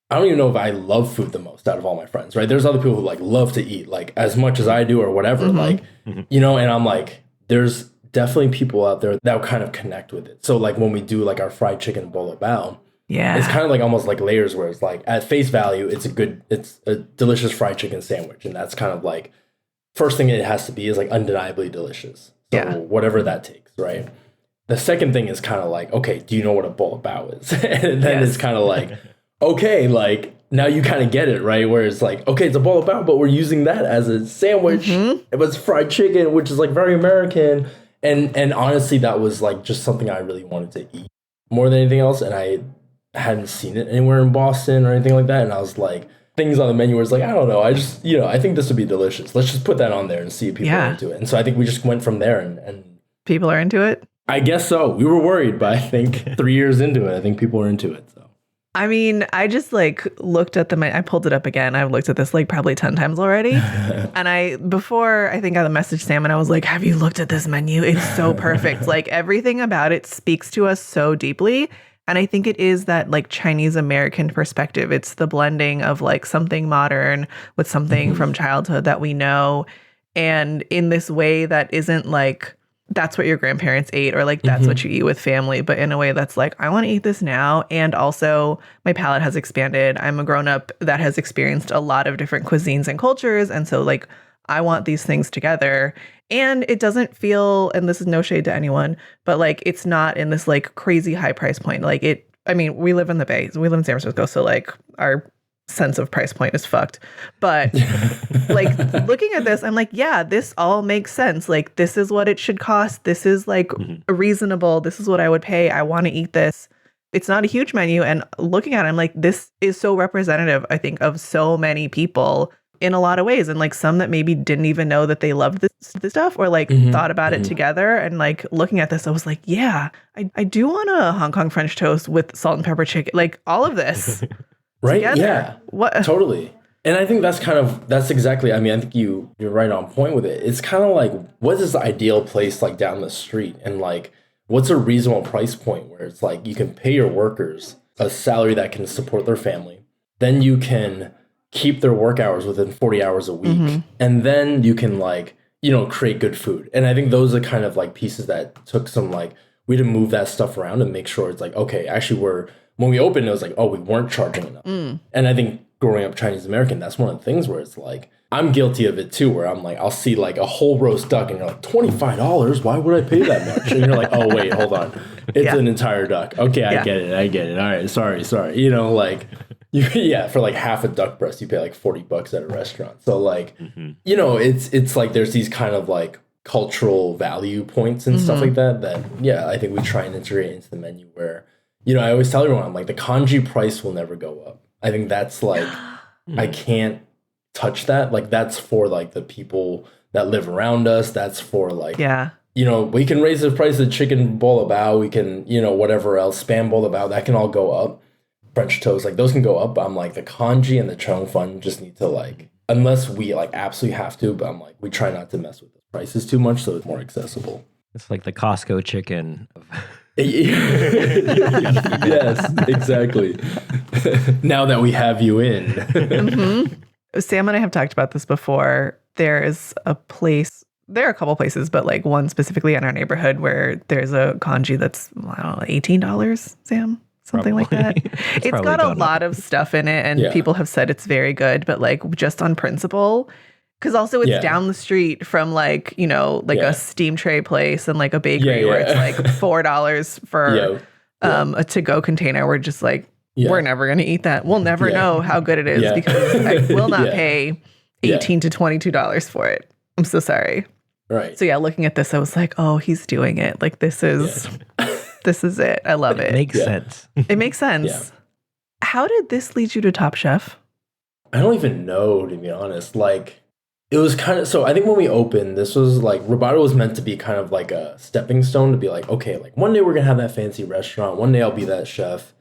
I don't even know if I love food the most out of all my friends, right? There's other people who like love to eat like as much as I do or whatever, like, you know, and I'm like, there's definitely people out there that kind of connect with it. So like when we do like our fried chicken Bolo Bao, it's kind of like almost like layers where it's like at face value, it's a delicious fried chicken sandwich. And that's kind of like, first thing it has to be is like undeniably delicious. So whatever that takes, right? The second thing is kind of like, okay, do you know what a Bolo Bao is? And then it's kind of like, okay, like now you kind of get it, right? Where it's like, okay, it's a Bolo Bao, but we're using that as a sandwich. It was fried chicken, which is like very American. And honestly, that was like just something I really wanted to eat more than anything else. And I hadn't seen it anywhere in Boston or anything like that. And I was like, things on the menu where it's like, I don't know, I just, you know, I think this would be delicious. Let's just put that on there and see if people are into it. And so I think we just went from there and people are into it? I guess so. We were worried, but I think 3 years into it, I think people are into it. So, I mean, I just like looked at I pulled it up again. I've looked at this like probably 10 times already. And before I think I messaged Sam and I was like, have you looked at this menu? It's so perfect. Like everything about it speaks to us so deeply. And I think it is that like Chinese American perspective. It's the blending of like something modern with something from childhood that we know. And in this way that isn't like, that's what your grandparents ate or like that's what you eat with family, but in a way that's like, I want to eat this now. And also my palate has expanded. I'm a grown up that has experienced a lot of different cuisines and cultures. And so like, I want these things together. And it doesn't feel, and this is no shade to anyone, but like, it's not in this like crazy high price point. Like I mean, we live in the Bay, so we live in San Francisco. So like our sense of price point is fucked. But like looking at this, I'm like, yeah, this all makes sense. Like this is what it should cost. This is like reasonable. This is what I would pay. I want to eat this. It's not a huge menu. And looking at it, I'm like, this is so representative, I think, of so many people in a lot of ways. And like some that maybe didn't even know that they loved this stuff or like thought about it together. And like looking at this, I was like, yeah, I do want a Hong Kong French toast with salt and pepper chicken, like all of this. Right? Together. Yeah. What? Totally. And I think that's exactly, I mean, I think you're right on point with it. It's kind of like, what is the ideal place like down the street? And like, what's a reasonable price point where it's like, you can pay your workers a salary that can support their family. Then you can keep their work hours within 40 hours a week. And then you can like, you know, create good food. And I think those are kind of like pieces that took some like, we had to move that stuff around and make sure it's like, okay, actually when we opened, it was like, oh, we weren't charging enough. And I think growing up Chinese American, that's one of the things where it's like, I'm guilty of it too, where I'm like, I'll see like a whole roast duck and you're like, $25? Why would I pay that much? And you're like, oh, wait, hold on. It's an entire duck. Okay, I get it. All right, sorry. You know, like, for like half a duck breast, you pay like $40 at a restaurant. So like, you know, it's like there's these kind of like cultural value points and stuff like that, I think we try and integrate into the menu where, you know, I always tell everyone, I'm like, the congee price will never go up. I think that's like, I can't touch that. Like, that's for like the people that live around us. That's for like, you know, we can raise the price of chicken Bolo Bao. We can, you know, whatever else, spam Bolo Bao, that can all go up. French toast, like those can go up. But I'm like, the congee and the chong fun just need to like, unless we like absolutely have to, but I'm like, we try not to mess with the prices too much so it's more accessible. It's like the Costco chicken. Yes, exactly. Now that we have you in. Sam and I have talked about this before. There is a place, there are a couple places, but like one specifically in our neighborhood where there's a congee that's, I don't know, $18, Sam? Something like that. It's got a lot of stuff in it and people have said it's very good, but like just on principle, because also it's down the street from like, you know, like a steam tray place and like a bakery where it's like $4 for a to-go container. We're just like, we're never going to eat that. We'll never know how good it is because I will not pay $18 to $22 for it. I'm so sorry. Right. So yeah, looking at this, I was like, oh, he's doing it. Like this is this is it. I love it. It makes sense. It makes sense. Yeah. How did this lead you to Top Chef? I don't even know, to be honest. Like, it was kind of, so I think when we opened, this was like, Roboto was meant to be kind of like a stepping stone to be like, okay, like one day we're going to have that fancy restaurant. One day I'll be that chef.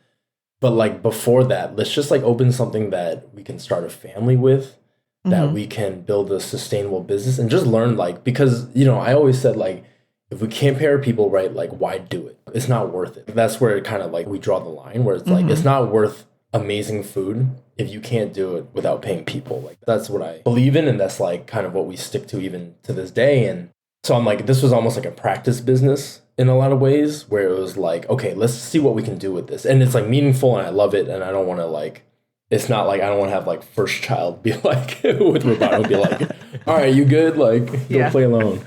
But like before that, let's just like open something that we can start a family with, that we can build a sustainable business and just learn, like, because, you know, I always said, like, if we can't pay our people right, like, why do it? It's not worth it. That's where it kind of like we draw the line, where it's like, it's not worth amazing food if you can't do it without paying people. Like, that's what I believe in, and that's like kind of what we stick to even to this day. And so I'm like, this was almost like a practice business in a lot of ways, where it was like, okay, let's see what we can do with this. And it's like meaningful, and I love it, and I don't want to like, it's not like I don't want to have like first child be like with Roboto be like, all right, you good? Like, go play alone.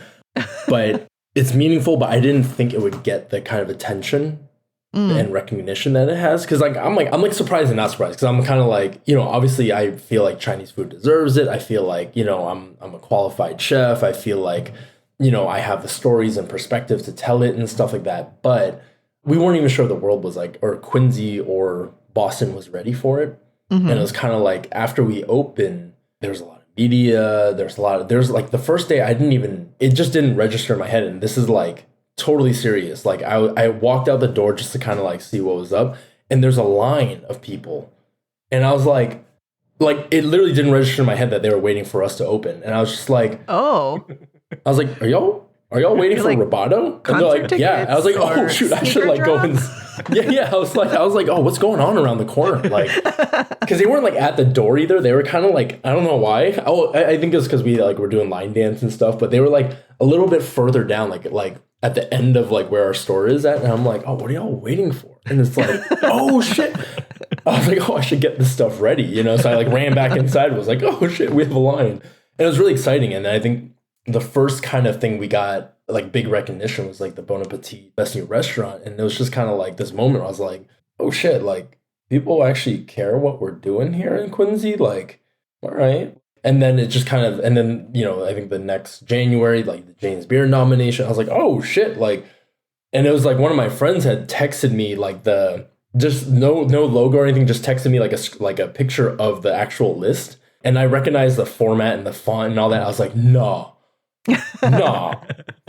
But it's meaningful, but I didn't think it would get the kind of attention and recognition that it has. Cause like I'm surprised and not surprised. Cause I'm kind of like, you know, obviously I feel like Chinese food deserves it. I feel like, you know, I'm a qualified chef. I feel like, you know, I have the stories and perspective to tell it and stuff like that. But we weren't even sure the world was like, or Quincy or Boston was ready for it. And it was kind of like, after we opened, there was a lot of media. There's like the first day it just didn't register in my head. And this is like totally serious. Like I walked out the door just to kind of like see what was up. And there's a line of people. And I was like it literally didn't register in my head that they were waiting for us to open. And I was just like, oh, I was like, are y'all waiting for like, Roboto? And they're like, yeah. I was like, oh shoot, I should like go and I was like, oh, what's going on around the corner? Like, because they weren't like at the door either. They were kind of like, I don't know why. Oh, I think it's because we like were doing line dance and stuff, but they were like a little bit further down, like at the end of like where our store is at. And I'm like, oh, what are y'all waiting for? And it's like, oh shit. I was like, oh, I should get this stuff ready, you know? So I like ran back inside and was like, oh shit, we have a line. And it was really exciting. And I think the first kind of thing we got like big recognition was like the Bon Appetit Best New Restaurant. And it was just kind of like this moment where I was like, oh shit, like people actually care what we're doing here in Quincy. Like, all right. And then it just kind of, and then, you know, I think the next January, like the James Beard nomination, I was like, oh shit. Like, and it was like one of my friends had texted me like just no logo or anything, just texted me like a picture of the actual list. And I recognized the format and the font and all that. I was like, no. Nah,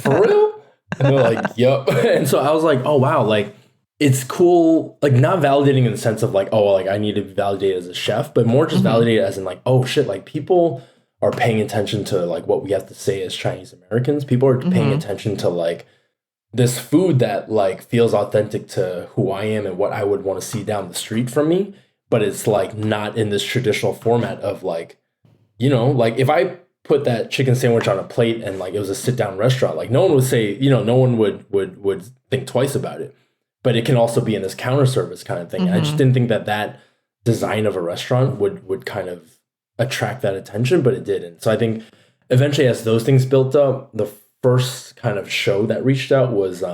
for real? And they're like, yep. And so I was like, oh wow, like it's cool, like not validating in the sense of like, oh, like I need to be validated as a chef, but more just validated as in like, oh shit, like people are paying attention to like what we have to say as Chinese Americans. People are paying attention to like this food that like feels authentic to who I am and what I would want to see down the street from me, but it's like not in this traditional format of like, you know, like if I put that chicken sandwich on a plate and like it was a sit down restaurant, like no one would say, you know, no one would think twice about it. But it can also be in this counter service kind of thing. I just didn't think that design of a restaurant would kind of attract that attention, but it didn't. So I think eventually as those things built up, the first kind of show that reached out was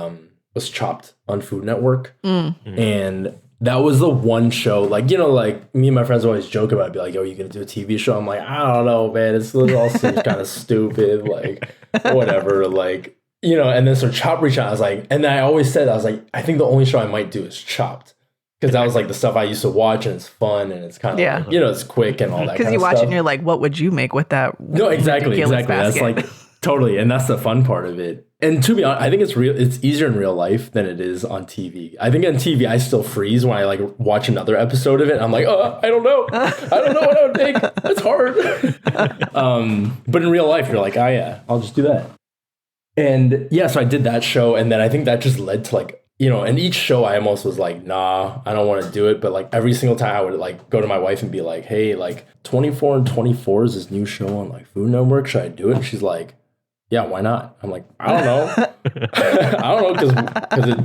Chopped on Food Network. And that was the one show, like, you know, like me and my friends always joke about it, be like, oh, you gonna do a TV show? I'm like, I don't know, man. It all seems kind of stupid, like, whatever, like, you know. And then so Chopped reached out, I was like, and I always said, I was like, I think the only show I might do is Chopped. Because that was like the stuff I used to watch, and it's fun, and it's kind of, like, you know, it's quick and all that kind of stuff. Because you watch it and you're like, what would you make with that? No, exactly. Basket? That's like, totally. And that's the fun part of it. And to be honest, I think it's easier in real life than it is on TV. I think on TV, I still freeze when I like watch another episode of it. I'm like, oh, I don't know. I don't know what I would make. It's hard. But in real life, you're like, oh yeah, I'll just do that. And yeah, so I did that show. And then I think that just led to like, you know, and each show I almost was like, nah, I don't want to do it. But like every single time I would like go to my wife and be like, hey, like 24 and 24 is this new show on like Food Network. Should I do it? And she's like, yeah, why not? I'm like, I don't know. I don't know because it's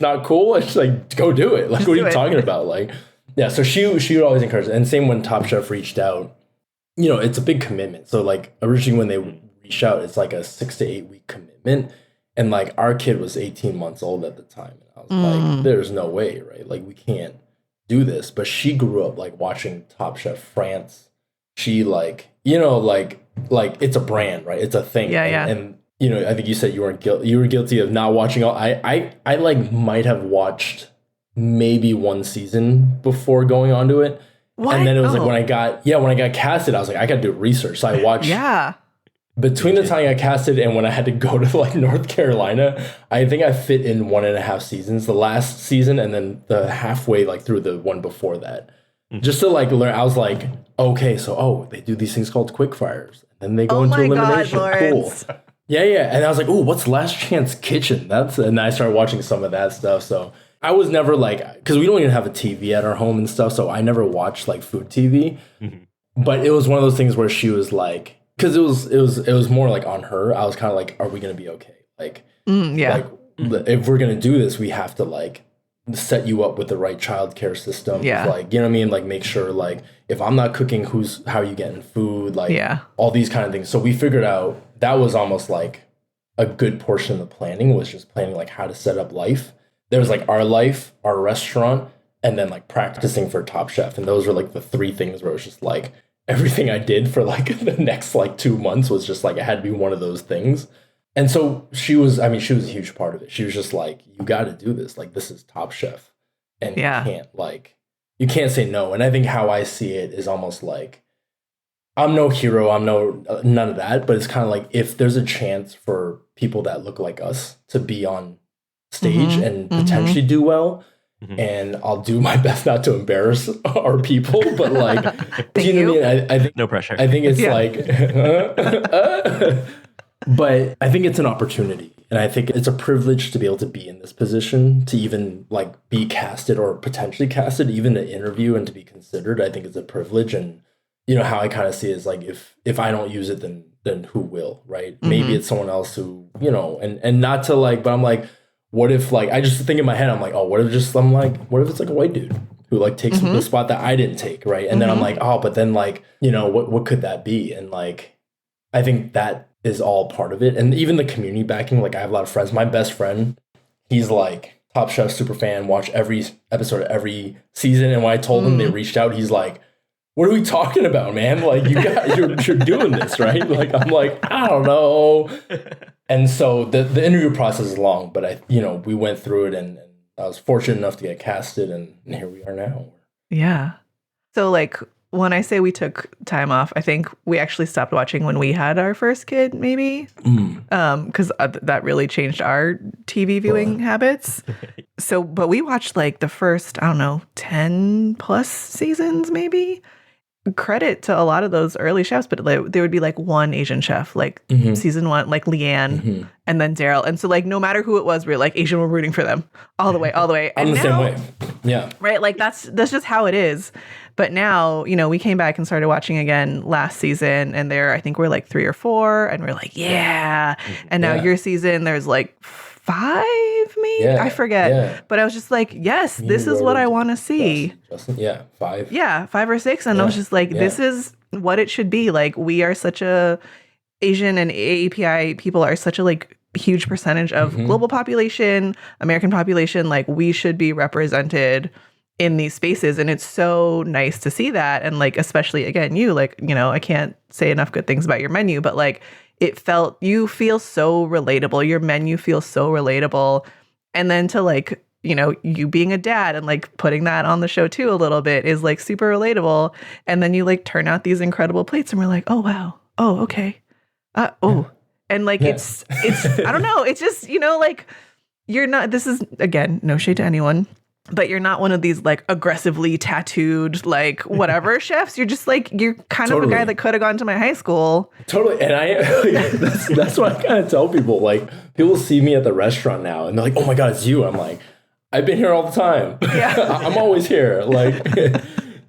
not cool. It's like, go do it. Like, just what are you talking about? Like, yeah. So she would always encourage it. And same when Top Chef reached out, you know, it's a big commitment. So like originally when they reach out, it's like a 6 to 8 week commitment. And like our kid was 18 months old at the time. And I was like, there's no way, right? Like we can't do this. But she grew up like watching Top Chef France. she like, you know, like it's a brand, right? It's a thing. Yeah. And you know, I think you said you weren't guilty. You were guilty of not watching all. I like might have watched maybe one season before going onto it. What? And then it was like when I got casted, I was like, I got to do research. So I watched. Yeah. Between the time I got casted and when I had to go to like North Carolina, I think I fit in 1.5 seasons, the last season, and then the halfway like through the one before that. Just to like learn, I was like, okay, so they do these things called quick fires, and then they go into elimination. Cool. Yeah. And I was like, oh, what's Last Chance Kitchen? And I started watching some of that stuff. So I was never like, because we don't even have a TV at our home and stuff, so I never watched like food TV. Mm-hmm. But it was one of those things where she was like, because it was more like on her. I was kind of like, are we gonna be okay? Like, like if we're gonna do this, we have to like set you up with the right childcare system. Yeah. Like, you know what I mean? Like make sure like if I'm not cooking, how are you getting food? Like all these kind of things. So we figured out that was almost like a good portion of the planning was just planning like how to set up life. There was like our life, our restaurant, and then like practicing for Top Chef. And those were like the 3 things where it was just like everything I did for like the next like 2 months was just like it had to be one of those things. And so she was a huge part of it. She was just like, you got to do this. Like, this is Top Chef. And you can't say no. And I think how I see it is almost like, I'm no hero. I'm none of that. But it's kind of like if there's a chance for people that look like us to be on stage and potentially do well, and I'll do my best not to embarrass our people, but like, you know what I mean? I think no pressure. I think it's like, but I think it's an opportunity, and I think it's a privilege to be able to be in this position, to even like be casted or potentially casted, even to interview and to be considered. I think it's a privilege, and you know how I kind of see it is like if I don't use it, then who will, right? Maybe it's someone else who, you know, and not to like, but I'm like, what if like I just think in my head, I'm like, oh, what if it's like a white dude who like takes the spot that I didn't take, right? And then I'm like, oh, but then like, you know, what could that be? And like, I think that is all part of it. And even the community backing, like I have a lot of friends. My best friend, he's like Top Chef super fan, watch every episode of every season. And when I told him they reached out, he's like, what are we talking about, man? Like you're doing this, right? Like I'm like, I don't know. And so the interview process is long, but we went through it and I was fortunate enough to get casted and here we are now. Yeah. So like when I say we took time off, I think we actually stopped watching when we had our first kid, maybe, because that really changed our TV viewing habits. So, but we watched like the first, I don't know, 10 plus seasons, maybe. Credit to a lot of those early chefs, but there would be like one Asian chef, like season 1, like Leanne, and then Daryl. And so like no matter who it was, we were like Asian, we're rooting for them all the way. And I'm the same way. Yeah. Right. Like that's just how it is. But now, you know, we came back and started watching again last season, and I think we're like 3 or 4, and we're like, yeah. And now your season, there's like 5, maybe? I forget. Yeah. But I was just like, yes, this is what I want to see. Justin? Yeah, 5. Yeah, 5 or 6. And I was just like, this is what it should be. Like, we are such a, Asian and AAPI people are such a like huge percentage of global population, American population. Like, we should be represented in these spaces. And it's so nice to see that. And like, especially again, you like, you know, I can't say enough good things about your menu, but like, you feel so relatable. Your menu feels so relatable. And then to like, you know, you being a dad and like putting that on the show too a little bit is like super relatable. And then you like turn out these incredible plates and we're like, oh, wow. Oh, okay. And like, it's, I don't know. It's just, you know, like you're not, this is again, no shade to anyone, but you're not one of these like aggressively tattooed, like whatever chefs. You're just like, you're kind of a guy that could have gone to my high school. Totally. And that's what I kind of tell people. Like people see me at the restaurant now and they're like, oh my God, it's you. I'm like, I've been here all the time. Yeah. I'm always here. Like,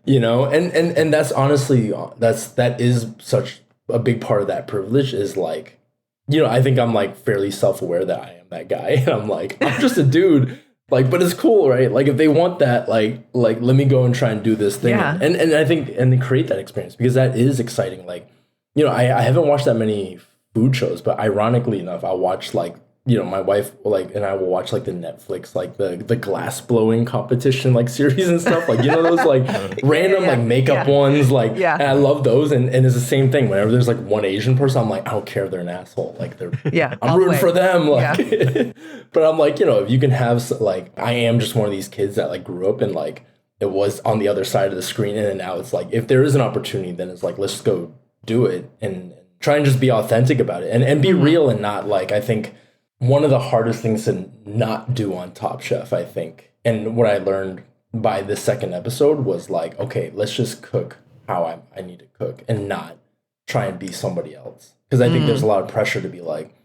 you know, and that's honestly, that is such a big part of that privilege is like, you know, I think I'm like fairly self-aware that I am that guy. And I'm like, I'm just a dude. Like, but it's cool, right? Like, if they want that, like let me go and try and do this thing, and I think and create that experience because that is exciting. Like, you know, I haven't watched that many food shows, but ironically enough, I watched like you know, my wife like and I will watch like the Netflix like the glass blowing competition like series and stuff, like, you know, those like random like makeup ones, like, and I love those, and it's the same thing whenever there's like one Asian person, I'm like, I don't care if they're an asshole, like they're I'm rooting for them, like but I'm like, you know, if you can have like, I am just one of these kids that like grew up and like it was on the other side of the screen, and now it's like, if there is an opportunity, then it's like, let's go do it and try and just be authentic about it and be real, and not like, I think one of the hardest things to not do on Top Chef, I think, and what I learned by the second episode was like, okay, let's just cook how I need to cook and not try and be somebody else. Because I think there's a lot of pressure to be like,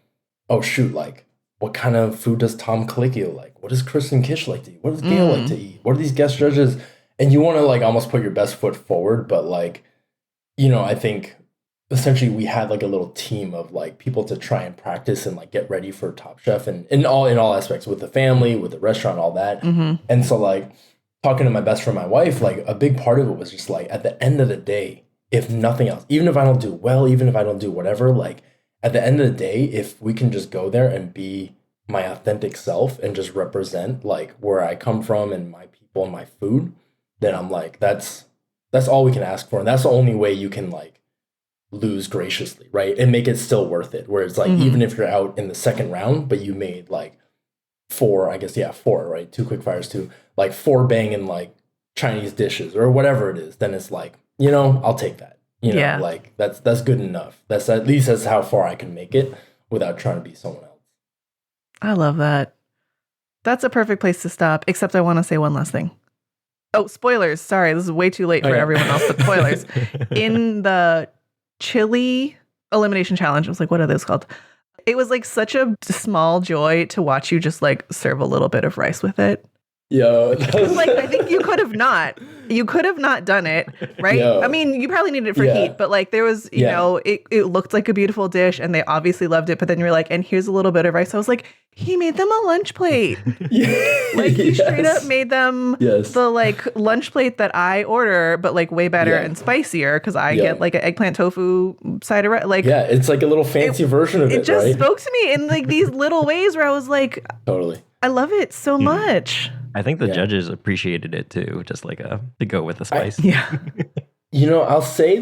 oh shoot, like, what kind of food does Tom Colicchio like? What does Kristen Kish like to eat? What does Gail like to eat? What are these guest judges? And you want to like almost put your best foot forward, but like, you know, I think essentially we had like a little team of like people to try and practice and like get ready for Top Chef, and in all aspects, with the family, with the restaurant, all that. And so like talking to my best friend, my wife, like a big part of it was just like, at the end of the day, if nothing else, even if I don't do well, even if I don't do whatever, like at the end of the day, if we can just go there and be my authentic self and just represent like where I come from and my people and my food, then I'm like, that's all we can ask for. And that's the only way you can like lose graciously, right? And make it still worth it. Where it's like, even if you're out in the second round, but you made like four, right? 2 quick fires, 2, like 4 banging like Chinese dishes or whatever it is, then it's like, you know, I'll take that. You know, like that's good enough. That's at least that's how far I can make it without trying to be someone else. I love that. That's a perfect place to stop, except I want to say one last thing. Oh, spoilers. Sorry, this is way too late for everyone else, but spoilers. In the chili elimination challenge, I was like, what are those called? It was like such a small joy to watch you just like serve a little bit of rice with it. Yeah. Like, I think you could have not done it, right? Yo. I mean, you probably needed it for heat, but like there was, you know, it looked like a beautiful dish and they obviously loved it, but then you're like, and here's a little bit of rice. I was like, he made them a lunch plate. Like he straight up made them the like lunch plate that I order, but like way better and spicier, because I get like an eggplant tofu side of rice. Like, it's like a little fancy version of it. It just spoke to me in like these little ways where I was like, totally. I love it so much. I think the judges appreciated it too, just like to go with the spice. You know, I'll say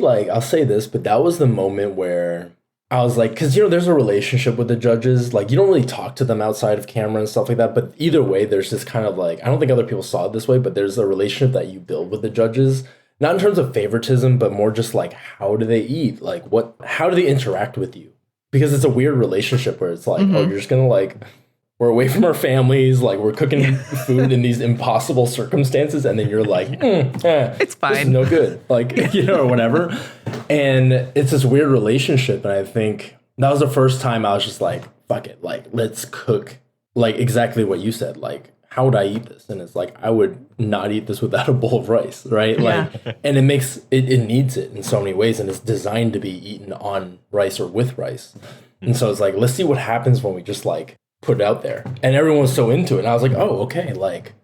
this, but that was the moment where I was like, because, you know, there's a relationship with the judges. Like, you don't really talk to them outside of camera and stuff like that. But either way, there's this kind of like, I don't think other people saw it this way, but there's a relationship that you build with the judges. Not in terms of favoritism, but more just like, how do they eat? Like, how do they interact with you? Because it's a weird relationship where it's like, oh, you're just going to like, we're away from our families, like we're cooking food in these impossible circumstances, and then you're like, it's fine. This is no good, like, you know, or whatever. And it's this weird relationship, and I think that was the first time I was just like, fuck it, like, let's cook, like, exactly what you said, like, how would I eat this? And it's like, I would not eat this without a bowl of rice, right? Like, and it makes, it needs it in so many ways, and it's designed to be eaten on rice or with rice. And so it's like, let's see what happens when we just, like, put it out there. And everyone was so into it. And I was like, oh, okay, like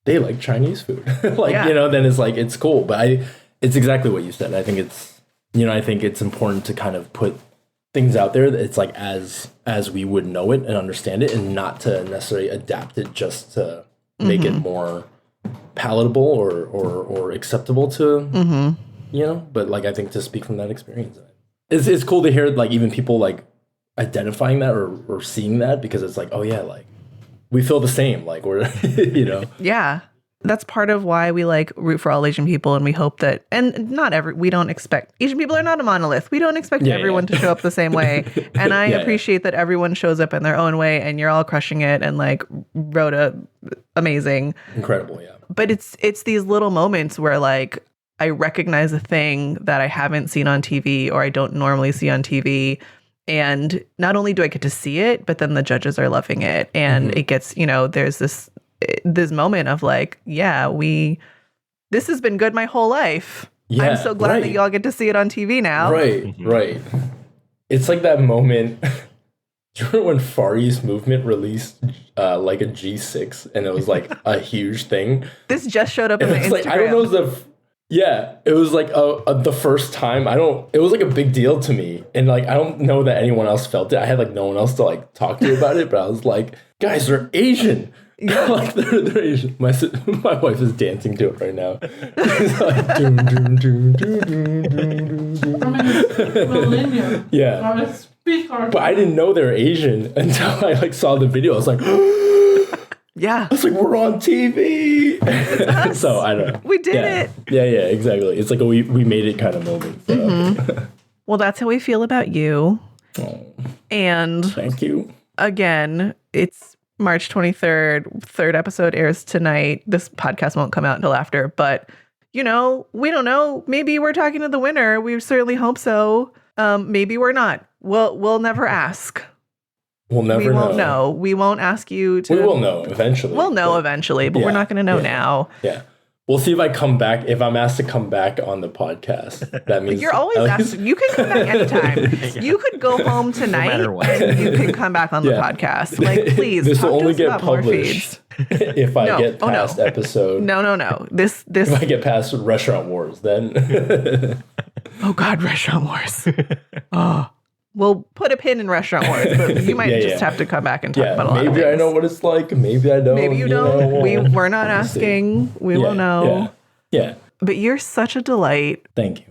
they like Chinese food. Like, you know, then it's like, it's cool. But it's exactly what you said. I think it's, you know, I think it's important to kind of put things out there that it's like as we would know it and understand it, and not to necessarily adapt it just to make it more palatable or acceptable to, you know, but like, I think to speak from that experience, it's cool to hear like even people like identifying that or seeing that, because it's like, oh yeah, like we feel the same, like we're you know. That's part of why we like root for all Asian people, and we hope that, and we don't expect, Asian people are not a monolith, we don't expect everyone to show up the same way, and I appreciate that everyone shows up in their own way, and you're all crushing it, and like Rhoda, amazing, incredible, but it's these little moments where like I recognize a thing that I haven't seen on TV or I don't normally see on TV. And not only do I get to see it, but then the judges are loving it. And it gets, you know, there's this moment of like, this has been good my whole life. I'm so glad that y'all get to see it on TV now. Right. It's like that moment. Do you remember when Far East Movement released like a G6 and it was like a huge thing? This just showed up in my Instagram. Like, I don't know Yeah, it was like the first time. It was like a big deal to me, and like I don't know that anyone else felt it. I had like no one else to like talk to about it, but I was like, guys, they're Asian. Yeah. Like they're Asian. My wife is dancing to it right now. She's like, doom, doom, doom, doom, doom, doom, doom. From a millennium. Yeah. But I didn't know they were Asian until I like saw the video. I was like, yeah. I was like, we're on TV. So I don't know. We did it. Yeah, exactly. It's like we made it kind of moment. So. Well, that's how we feel about you. Oh, and thank you. Again, it's March 23rd. Third episode airs tonight. This podcast won't come out until after, but we don't know. Maybe we're talking to the winner. We certainly hope so. Maybe we're not. We'll never ask. We'll never know. We won't know. We won't ask you to. We will know eventually. We'll know eventually, but we're not going to know now. Yeah. We'll see if I come back. If I'm asked to come back on the podcast, that means you're always asked. You can come back anytime. You could go home tonight, no matter what. And you can come back on the podcast. Like, please. This will only get published if I get past episode. No. This. If I get past Restaurant Wars, then. Oh God, Restaurant Wars. Oh. We'll put a pin in Restaurant Wars, but you might just have to come back and talk about a lot of things. Maybe I know what it's like. Maybe I don't. Maybe you don't. We're not asking. We will know. Yeah. But you're such a delight. Thank you.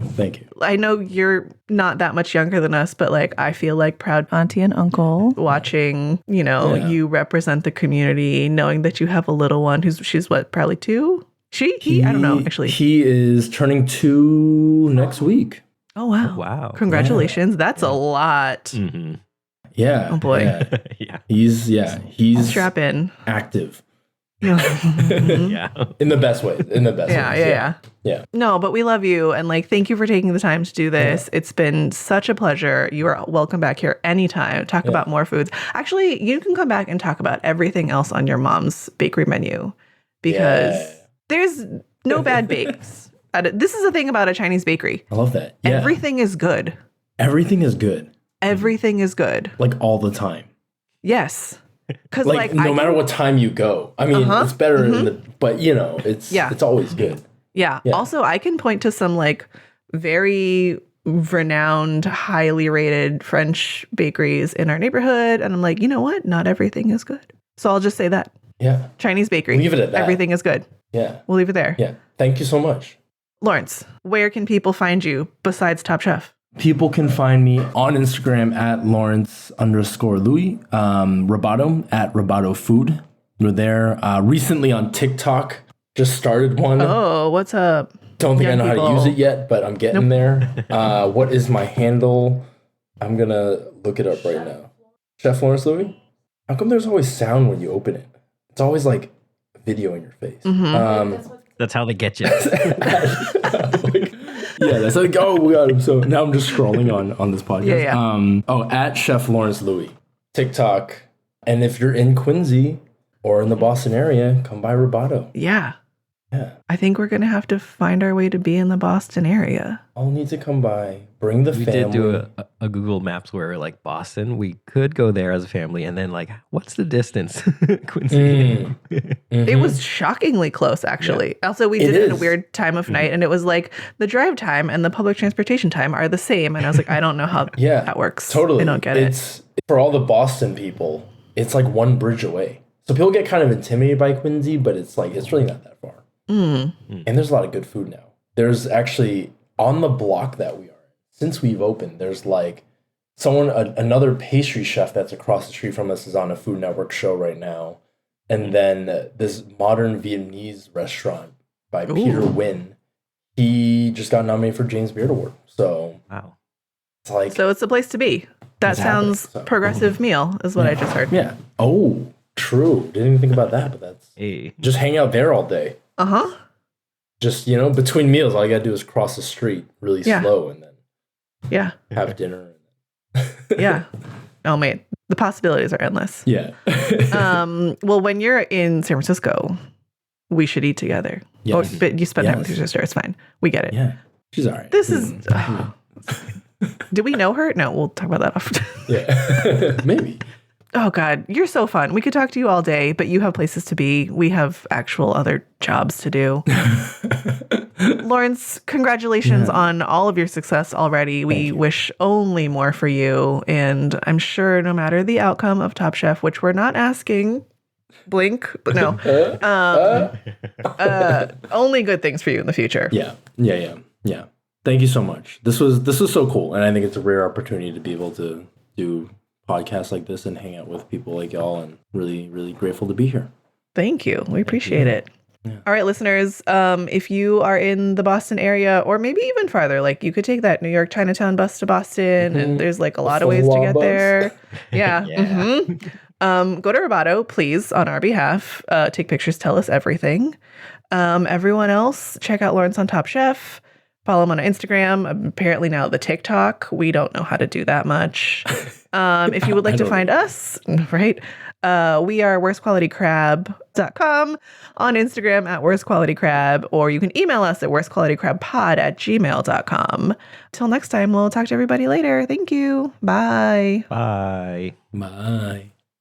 I know you're not that much younger than us, but like I feel like proud auntie and uncle watching, you represent the community, knowing that you have a little one she's what, probably 2? He I don't know, actually. He is turning 2 next week. Oh, wow. Wow. Congratulations. That's a lot. Mm-hmm. Yeah. Oh, boy. Yeah. He's strap in. Active. Mm-hmm. Yeah. In the best way. Yeah. No, but we love you. And like, thank you for taking the time to do this. Yeah. It's been such a pleasure. You are welcome back here anytime. Talk about more foods. Actually, you can come back and talk about everything else on your mom's bakery menu because there's no bad bakes. This is the thing about a Chinese bakery. I love that. Yeah. Everything is good. Everything is good. Everything is good. Like all the time. Yes. Because like no matter what time you go. I mean, it's better but it's always good. Yeah. Also, I can point to some like very renowned, highly rated French bakeries in our neighborhood. And I'm like, you know what? Not everything is good. So I'll just say that. Yeah. Chinese bakery. Leave it at that. Everything is good. Yeah. We'll leave it there. Yeah. Thank you so much. Lawrence, where can people find you besides Top Chef? People can find me on Instagram at Laurence_Louie, Roboto at Roboto Food. We're there. Recently on TikTok, just started one. Oh, what's up? Don't think I know how to use it yet, but I'm getting there. What is my handle? I'm going to look it up right now. Chef Laurence Louie? How come there's always sound when you open it? It's always like a video in your face. Mm-hmm. That's how they get you. That's like, oh, we got him. So now I'm just scrolling on this podcast. Yeah. At Chef Laurence Louie, TikTok. And if you're in Quincy or in the Boston area, come by Roboto. Yeah. Yeah. I think we're going to have to find our way to be in the Boston area. I'll need to come by. Bring the family. We did do a Google Maps where like Boston, we could go there as a family. And then like, what's the distance? Quincy. It was shockingly close, actually. Yeah. Also, we did it at a weird time of night. And it was like the drive time and the public transportation time are the same. And I was like, I don't know how that works. Totally. I don't get it. It's for all the Boston people, it's like one bridge away. So people get kind of intimidated by Quincy, but it's like, it's really not that far. And there's a lot of good food now. There's actually on the block that we are, since we've opened, there's like another pastry chef that's across the street from us is on a Food Network show right now. And then this modern Vietnamese restaurant by Peter Nguyen, he just got nominated for James Beard Award. So it's like, so it's the place to be. That sounds progressive meal is what I just heard. Yeah. Oh, true. Didn't even think about that, but that's just hang out there all day. Just, between meals, all you gotta do is cross the street really slow and then have dinner. Yeah. Oh, mate. The possibilities are endless. Yeah. Well, when you're in San Francisco, we should eat together. Yes. But you spend time with your sister. It's fine. We get it. Yeah. She's all right. This is... do we know her? No, we'll talk about that after. Yeah. Maybe. Oh, God. You're so fun. We could talk to you all day, but you have places to be. We have actual other jobs to do. Laurence, congratulations on all of your success already. We wish only more for you. And I'm sure no matter the outcome of Top Chef, which we're not asking, blink, but no, only good things for you in the future. Yeah. Thank you so much. This was so cool. And I think it's a rare opportunity to be able to do podcasts like this and hang out with people like y'all, and really, really grateful to be here. Thank you. We appreciate it. Yeah. All right, listeners, if you are in the Boston area, or maybe even farther, like you could take that New York Chinatown bus to Boston, and there's like a lot of ways to get there. Yeah. Go to Roboto, please, on our behalf. Take pictures, tell us everything. Everyone else, check out Laurence on Top Chef. Follow him on Instagram. Apparently now the TikTok. We don't know how to do that much. If you would like to find us, right? We are worstqualitycrab.com, on Instagram at worstqualitycrab, or you can email us at worstqualitycrabpod@gmail.com. Till next time, we'll talk to everybody later. Thank you. Bye. Bye. Bye.